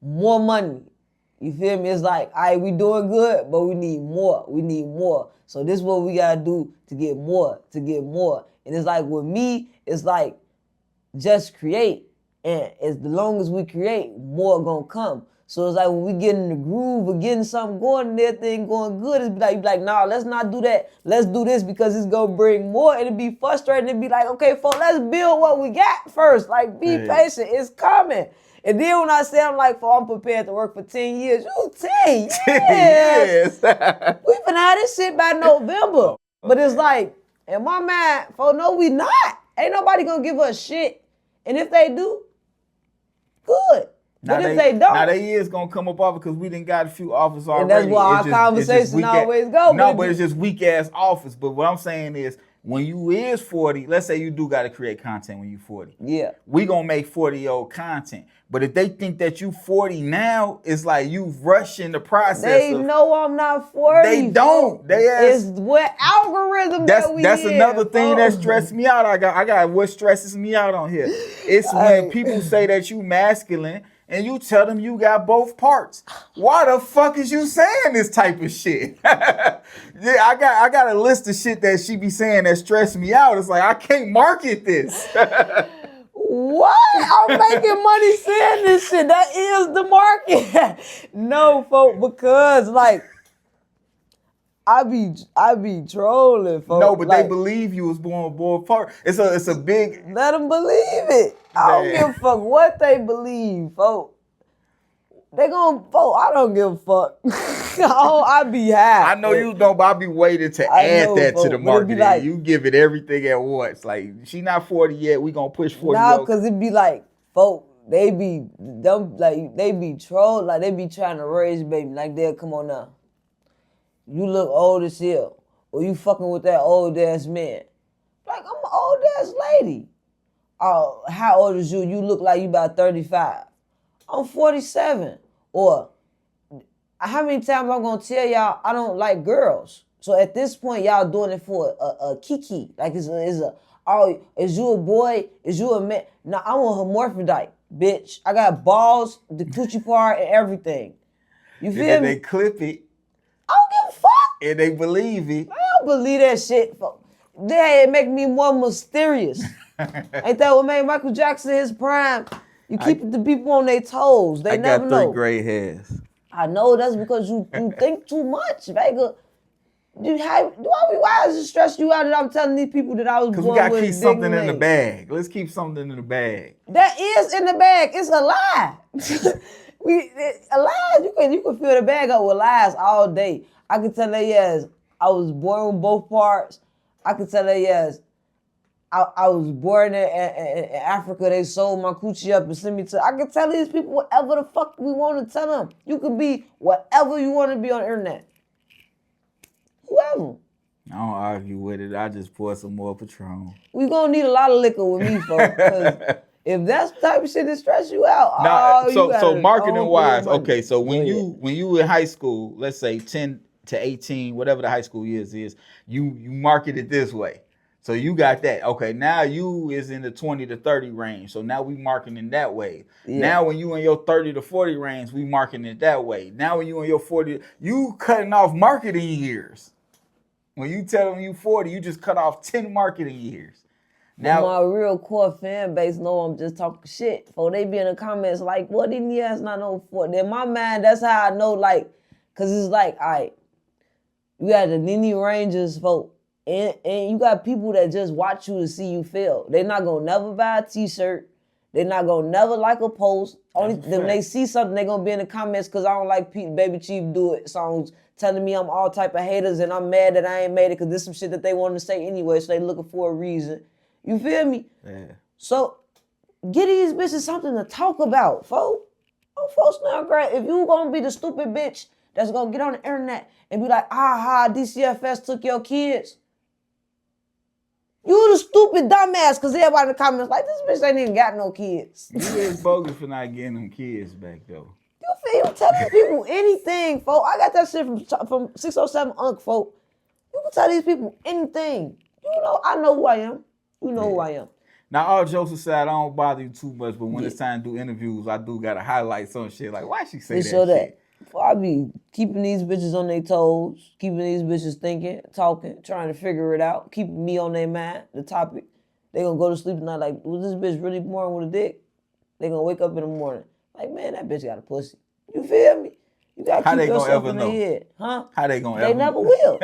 more money. You feel me? It's like, all right, we doing good, but we need more. We need more. So this is what we gotta do to get more, to get more. And it's like with me, it's like just create. And as long as we create, more gonna come. So it's like when we get in the groove of getting something going and everything going good, it's like, you be like, nah, let's not do that. Let's do this because it's gonna bring more. It'll be frustrating. It'll be like, okay, folks, let's build what we got first. Like, be patient. It's coming. And then when I say I'm like, I'm prepared to work for 10 years, you 10 years. Yes. We finna have this shit by November. But it's like, in my mind, no, we not. Ain't nobody gonna give us shit. And if they do, good. But if they don't, now they is gonna come up off because we done got a few offers already. And that's why our conversation always go. No, but it's just weak ass offers. But what I'm saying is, when you is 40, let's say you do got to create content when you 40. Yeah. We gonna make 40-year-old content. But if they think that you 40 now, it's like you rushing the process. They know I'm not 40. They don't. It's what algorithm that we That's in, another thing that folks. stressed me out. I got what stresses me out on here. It's when people say that you masculine and you tell them you got both parts. Why the fuck is you saying this type of shit? Yeah, I got a list of shit that she be saying that stress me out. It's like, I can't market this. What? I'm making money saying this shit. That is the market. No, folks, because like I be trolling, folks. No, but like, they believe you was born with both parts. It's a big. Let them believe it. I don't give a fuck what they believe, folks. They gon' vote. I don't give a fuck. I be high. I know you don't, but I be waiting to add that to the market. Like, you give it everything at once. Like, she not 40 yet. We gonna push 40. Nah, because it be like, folk, they be dumb, like they be trolled, like they be trying to raise baby. Like, they'll come on now. You look old as hell, or you fucking with that old ass man. Like, I'm an old ass lady. Oh, how old is you? You look like you about 35. I'm 47. Or how many times I'm gonna tell y'all I don't like girls? So at this point, y'all doing it for a kiki. Like is you a boy? Is you a man? No, I'm a hermaphrodite, bitch. I got balls, the coochie part, and everything. You feel and me? They clip it. I don't give a fuck. And they believe it. I don't believe that shit. It make me more mysterious. Ain't that what made Michael Jackson his prime? You keep the people on their toes. They never know. I got 3 gray hairs. I know that's because you think too much, Vega. Why does it stress you out that I'm telling these people that I was born with? Because we got to keep something in the bag. Let's keep something in the bag. That is in the bag. It's a lie. A lie. You can fill the bag up with lies all day. I can tell her yes, I was born with both parts. I can tell her yes, I was born in Africa. They sold my coochie up and sent me to. I can tell these people whatever the fuck we want to tell them. You could be whatever you want to be on the internet. Whoever. I don't argue with it. I just pour some more Patron. We gonna need a lot of liquor with me, folks. Cause If that's the type of shit that stress you out, Now, you gotta so marketing don't wise, put money. okay. So Go ahead. when you in high school, let's say 10 to 18, whatever the high school years is, you market it this way. So you got that. Okay, now you is in the 20 to 30 range. So now we marketing that way. Yeah. Now when you in your 30 to 40 range, we marketing it that way. Now when you in your 40, you cutting off marketing years. When you tell them you 40, you just cut off 10 marketing years. Now my real core fan base know I'm just talking shit. For they be in the comments like, what didn't you ask not know for? Then my man, that's how I know, like, cause it's like, all right, you got the Nene Rangers, folk. And you got people that just watch you to see you fail. They not gonna never buy a t-shirt. They not gonna never like a post. Only when they see something, they gonna be in the comments because I don't like Baby Chief Do It songs telling me I'm all type of haters and I'm mad that I ain't made it because this some shit that they want to say anyway, so they looking for a reason. You feel me? Yeah. So get these bitches something to talk about, folks. Oh, folks, now great. If you gonna be the stupid bitch that's gonna get on the internet and be like, DCFS took your kids. You the stupid dumbass, because everybody in the comments like, this bitch ain't even got no kids. You is bogus for not getting them kids back, though. You feel? You telling people anything, folk. I got that shit from 607 Unc, folk. You can tell these people anything. You know, I know who I am. You know who I am. Now, all jokes aside, I don't bother you too much, but when it's time to do interviews, I do got to highlight some shit. Like, why she say that shit? I be keeping these bitches on their toes, keeping these bitches thinking, talking, trying to figure it out, keeping me on their mind, the topic. They gonna go to sleep tonight like, was this bitch really born with a dick? They gonna wake up in the morning like, man, that bitch got a pussy. You feel me? You gotta keep yourself in their head. Huh? How they gonna ever They never will.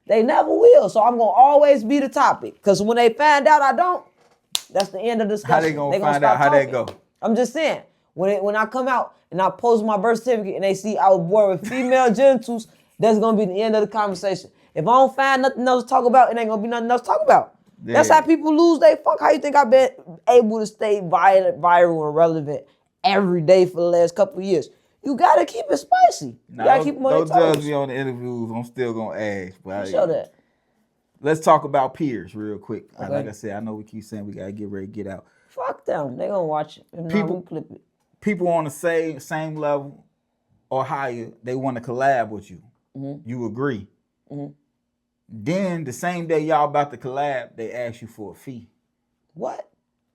They never will. So I'm gonna always be the topic. Because when they find out I don't, that's the end of the discussion. How they gonna find out how they go? I'm just saying, when I come out and I post my birth certificate and they see I was born with female genitals, that's gonna be the end of the conversation. If I don't find nothing else to talk about, it ain't gonna be nothing else to talk about. Yeah. That's how people lose their fuck. How you think I've been able to stay viral and relevant every day for the last couple of years? You gotta keep it spicy. You gotta keep them on your toes. Don't judge me on the interviews. I'm still gonna ask. But show that. Let's talk about peers real quick. Okay. Like I said, I know we keep saying we gotta get ready to get out. Fuck them. They gonna watch it. If not, we clip it. People on the same level or higher, they want to collab with you. Mm-hmm. You agree. Mm-hmm. Then the same day y'all about to collab, they ask you for a fee. What?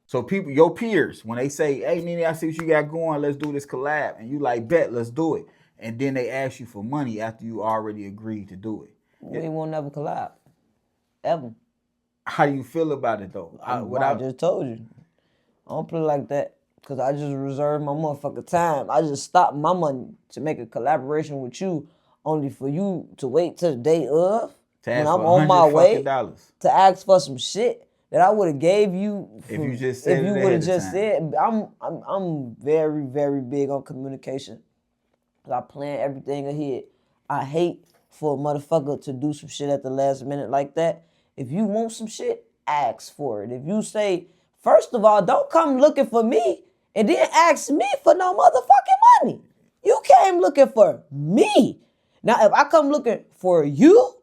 So people, your peers, when they say, hey, Nene, I see what you got going, let's do this collab. And you like, bet, let's do it. And then they ask you for money after you already agreed to do it. We won't never collab. Ever. How do you feel about it, though? I just told you. I don't play like that. Because I just reserved my motherfucking time. I just stopped my money to make a collaboration with you only for you to wait till the day of when I'm on my way to ask for some shit that I would have gave you if you just said if you would have just said. I'm very, very big on communication. I plan everything ahead. I hate for a motherfucker to do some shit at the last minute like that. If you want some shit, ask for it. If you say, first of all, don't come looking for me and then ask me for no motherfucking money. You came looking for me. Now, if I come looking for you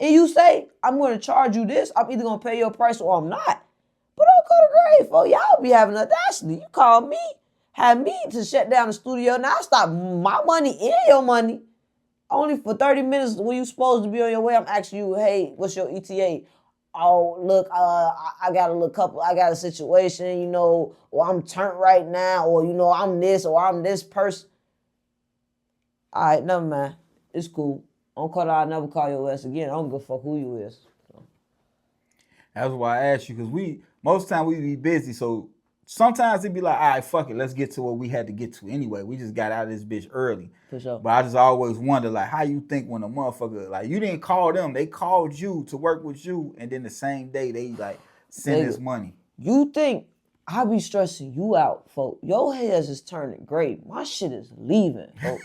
and you say, I'm going to charge you this, I'm either going to pay your price or I'm not. But don't go to grave, for y'all be having audacity. You call me, have me to shut down the studio. Now I stop my money and your money. Only for 30 minutes when you supposed to be on your way, I'm asking you, hey, what's your ETA? Oh, look, I got a situation, you know, or I'm turned right now, or, you know, I'm this, or I'm this person. All right, never mind. It's cool. I'll never call your ass again. I don't give a fuck who you is. So. That's why I asked you, because most of the time we be busy, so sometimes it be like, all right, fuck it, let's get to what we had to get to anyway. We just got out of this bitch early. For sure. But I just always wonder, like, how you think when a motherfucker, like, you didn't call them, they called you to work with you, and then the same day they, like, send this money. You think I be stressing you out, folks. Your hairs is turning gray. My shit is leaving, folks.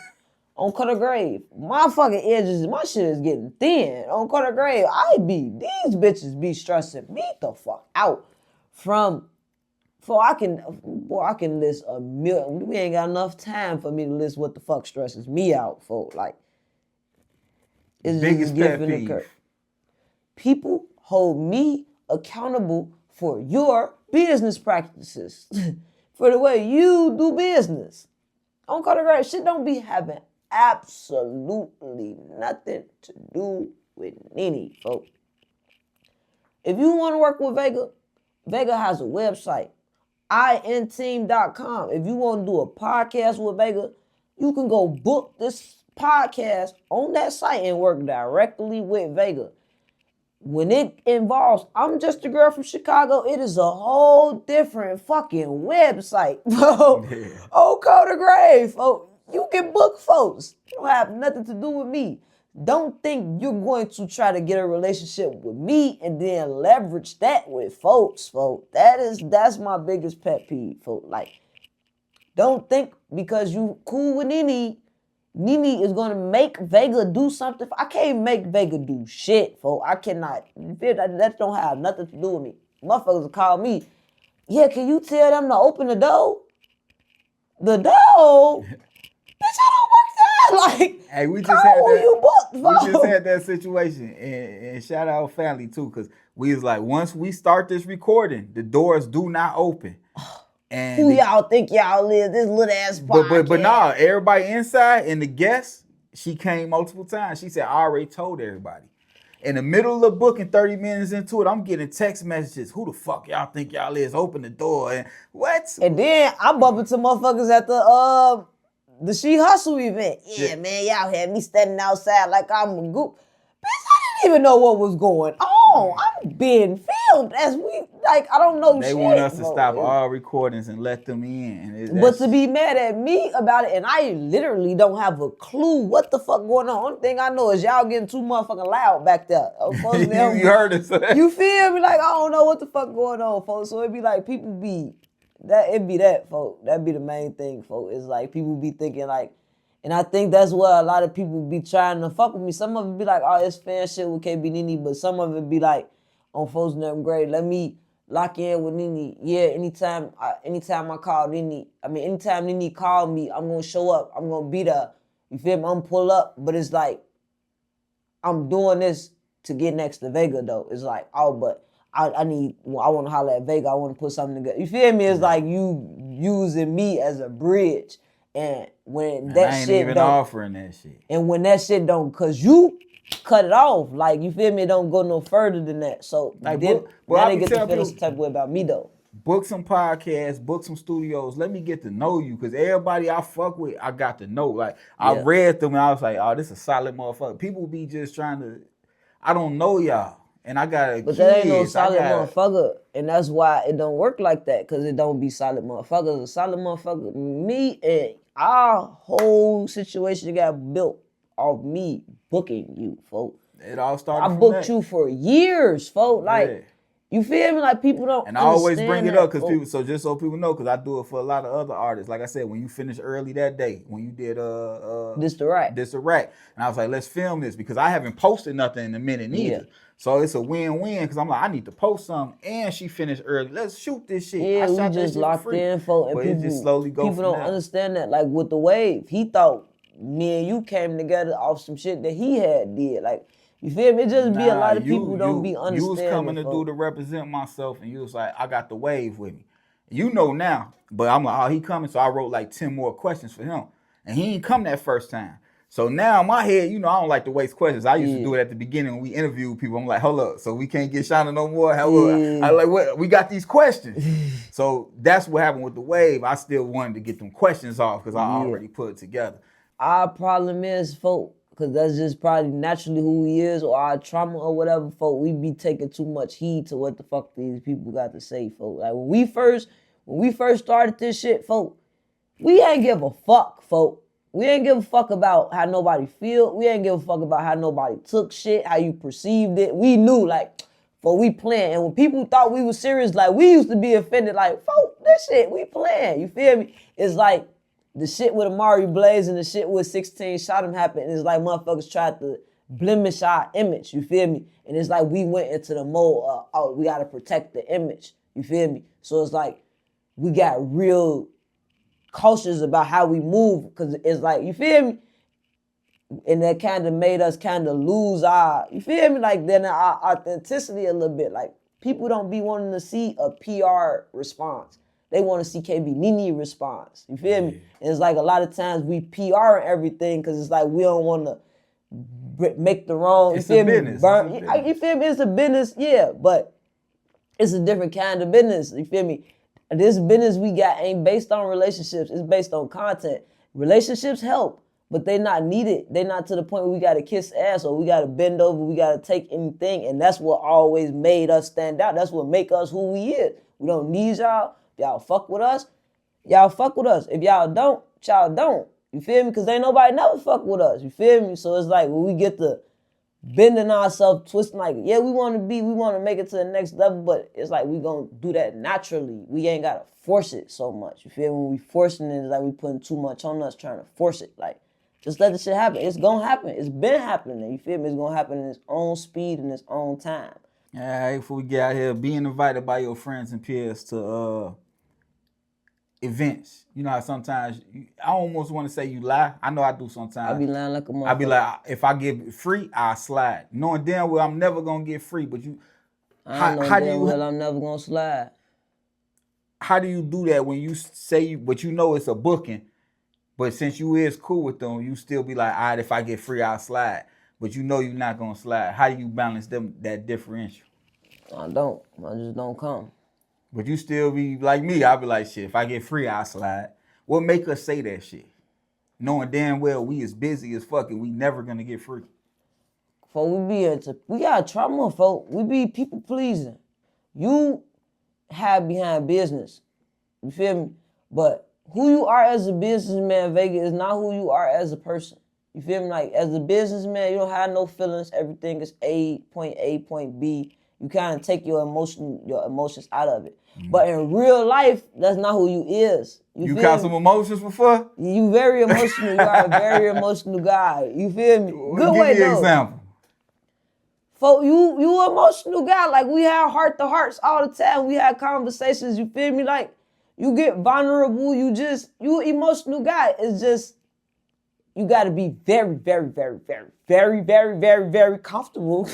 On Cutter Grave, my fucking edges, my shit is getting thin. On Cutter Grave, these bitches be stressing me the fuck out. I can list a million. We ain't got enough time for me to list what the fuck stresses me out, folks. Like, it's biggest pet peeve. People hold me accountable for your business practices, for the way you do business. On Color Grade, shit don't be having absolutely nothing to do with Nene, folks. If you want to work with Vega, Vega has a website, inteam.com. If you want to do a podcast with Vega, you can go book this podcast on that site and work directly with Vega. When it involves, I'm just a girl from Chicago, it is a whole different fucking website, bro. Yeah. Oh, Code of Grave, folks. You can book folks. You don't have nothing to do with me. Don't think you're going to try to get a relationship with me and then leverage that with folks. That's my biggest pet peeve, folks. Like, don't think because you cool with Nene is gonna make Vega do something. I can't make Vega do shit, folks. I cannot. That don't have nothing to do with me. Motherfuckers will call me. Yeah, can you tell them to open the door? The door? Bitch, I don't work there. Like, hey, we just had that. You booked, we just had that situation, and shout out family too, because we was like, once we start this recording, the doors do not open. And who y'all think y'all is? This little ass podcast. But nah, everybody inside and the guests, she came multiple times. She said, I already told everybody. In the middle of the booking, 30 minutes into it, I'm getting text messages. Who the fuck y'all think y'all is? Open the door. And what? And then I bump into motherfuckers at the She Hustle event. Yeah, man, y'all had me standing outside like I'm a goop. Bitch, I didn't even know what was going on. I'm being filmed as I don't know they shit. They want us to stop all recordings and let them in. But to be mad at me about it, and I literally don't have a clue what the fuck going on. Only thing I know is y'all getting too motherfucking loud back there. You heard it. So you feel me? Like, I don't know what the fuck going on, folks. So it be like people be, it be that, folks. That be the main thing, folks. It's like people be thinking like, and I think that's where a lot of people be trying to fuck with me. Some of it be like, oh, it's fan shit with KB Nene, but some of it be like, on folks them grade, let me lock in with Nene. Yeah, anytime I call Nene, anytime Nene call me, I'm gonna show up. I'm gonna be there. You feel me? I'm gonna pull up. But it's like, I'm doing this to get next to Vega though. It's like, oh, but I want to holler at Vega. I want to put something together. You feel me? It's like you using me as a bridge. And when that I ain't shit even don't, offering that shit. And when that shit don't, cause you cut it off, like, you feel me? It don't go no further than that. So like, now they get to feel some type of way about me though. Book some podcasts, book some studios. Let me get to know you, cause everybody I fuck with, I got to know. Like, I read them and I was like, oh, this is a solid motherfucker. People be just trying to, I don't know y'all. And I got But that ain't no solid motherfucker. And that's why it don't work like that, because it don't be solid motherfuckers. A solid motherfucker, me and our whole situation got built off me booking you, folks. It all started I booked you for years, folks. Like, you feel me? Like, people don't and I always bring it up, because people, so just so people know, because I do it for a lot of other artists. Like I said, when you finished early that day, when you did This the Rack. And I was like, let's film this, because I haven't posted nothing in a minute neither. Yeah. So it's a win-win, because I'm like, I need to post something, and she finished early. Let's shoot this shit. Yeah, we just locked in, folks. And but people, it just slowly go. People don't understand that. Like, with the Wave, he thought me and you came together off some shit that he had did. Like, you feel me? It just be a lot of people don't be understanding. You was coming to do to represent myself, and you was like, I got the Wave with me. You know now, but I'm like, oh, he coming, so I wrote like 10 more questions for him. And he ain't come that first time. So now in my head, I don't like to waste questions. I used to do it at the beginning when we interview people. I'm like, hold up, so we can't get Shauna no more? I like, what? We got these questions. So that's what happened with the Wave. I still wanted to get them questions off, because I already put it together. Our problem is, folk, because that's just probably naturally who he is, or our trauma or whatever, folk, we be taking too much heed to what the fuck these people got to say, folk. Like, when we first started this shit, folk, we ain't give a fuck, folk. We ain't give a fuck about how nobody feel. We ain't give a fuck about how nobody took shit, how you perceived it. We knew, like, folk, we playing. And when people thought we was serious, like, we used to be offended, like, folk, that shit, we playing. You feel me? It's like, the shit with Amari Blaze and the shit with 16 shot him happened. It's like motherfuckers tried to blemish our image, you feel me? And it's like we went into the mode of, oh, we gotta protect the image, you feel me? So it's like we got real cautious about how we move, because it's like, you feel me? And that kind of made us kind of lose our, you feel me? Like, then our authenticity a little bit. Like, people don't be wanting to see a PR response. They want to see KB Nene response. You feel me? And it's like a lot of times we PR everything because it's like we don't want to make the wrong. It's a business. You feel me? It's a business, yeah, but it's a different kind of business. You feel me? This business we got ain't based on relationships. It's based on content. Relationships help, but they not needed. They not to the point where we got to kiss ass or we got to bend over. We got to take anything, and that's what always made us stand out. That's what make us who we is. We don't need y'all. Y'all fuck with us. Y'all fuck with us. If y'all don't, y'all don't. You feel me? Because ain't nobody never fuck with us. You feel me? So it's like when we get to bending ourselves, twisting like, yeah, we want to make it to the next level, but it's like we gonna do that naturally. We ain't gotta force it so much. You feel me? When we forcing it, it's like we putting too much on us trying to force it. Like, just let the shit happen. It's gonna happen. It's been happening. You feel me? It's gonna happen in its own speed and its own time. All right, before we get out here, being invited by your friends and peers to events. You know how sometimes, I almost want to say you lie. I know I do sometimes. I be lying like a motherfucker. I be like, if I give it free, I'll slide. Knowing damn well I'm never going to get free, but you... I know damn well I'm never going to slide. How do you do that when you say, but you know it's a booking, but since you is cool with them, you still be like, all right, if I get free, I'll slide. But you know you're not going to slide. How do you balance that differential? I don't. I just don't come. But you still be like me. I'll be like, shit, if I get free, I'll slide. What make us say that shit? Knowing damn well we is busy as fuck and we never gonna get free. For we got trauma, folk. We be people pleasing. You hide behind business. You feel me? But who you are as a businessman, Vega, is not who you are as a person. You feel me? Like, as a businessman, you don't have no feelings. Everything is point A, point B. You kind of take your emotions out of it. Mm-hmm. But in real life, that's not who you is. You got some emotions before? You very emotional. You are a very emotional guy. You feel me? Good way, though. Give me an example. For you emotional guy. Like, we have heart-to-hearts all the time. We have conversations. You feel me? Like, you get vulnerable. You emotional guy. It's just, you got to be very, very, very, very, very, very, very, very comfortable.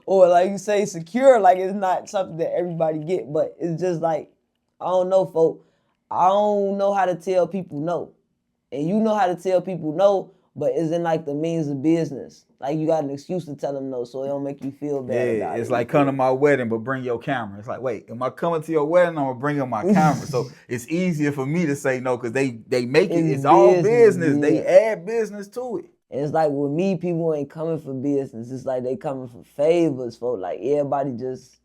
or like you say, secure. Like, it's not something that everybody get. But it's just like, I don't know, folk. I don't know how to tell people no. And you know how to tell people no, but it's in like the means of business. Like, you got an excuse to tell them no, so it don't make you feel bad about it. Yeah, it's like come to my wedding, but bring your camera. It's like, wait, am I coming to your wedding? I'm gonna bring in my camera. So it's easier for me to say no because they make it. It's all business. Yeah. They add business to it. And it's like with me, people ain't coming for business. It's like they coming for favors, folks. Like, everybody just,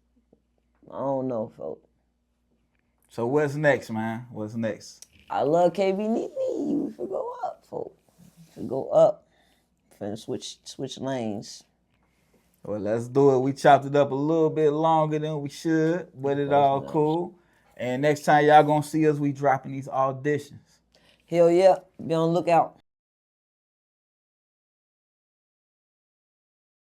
I don't know, folks. So what's next, man? What's next? I love KB Nene. We should go up, folks. We should go up. Finna switch lanes. Well, let's do it. We chopped it up a little bit longer than we should, but it all cool. And next time y'all gonna see us, we dropping these auditions. Hell yeah. Be on the lookout.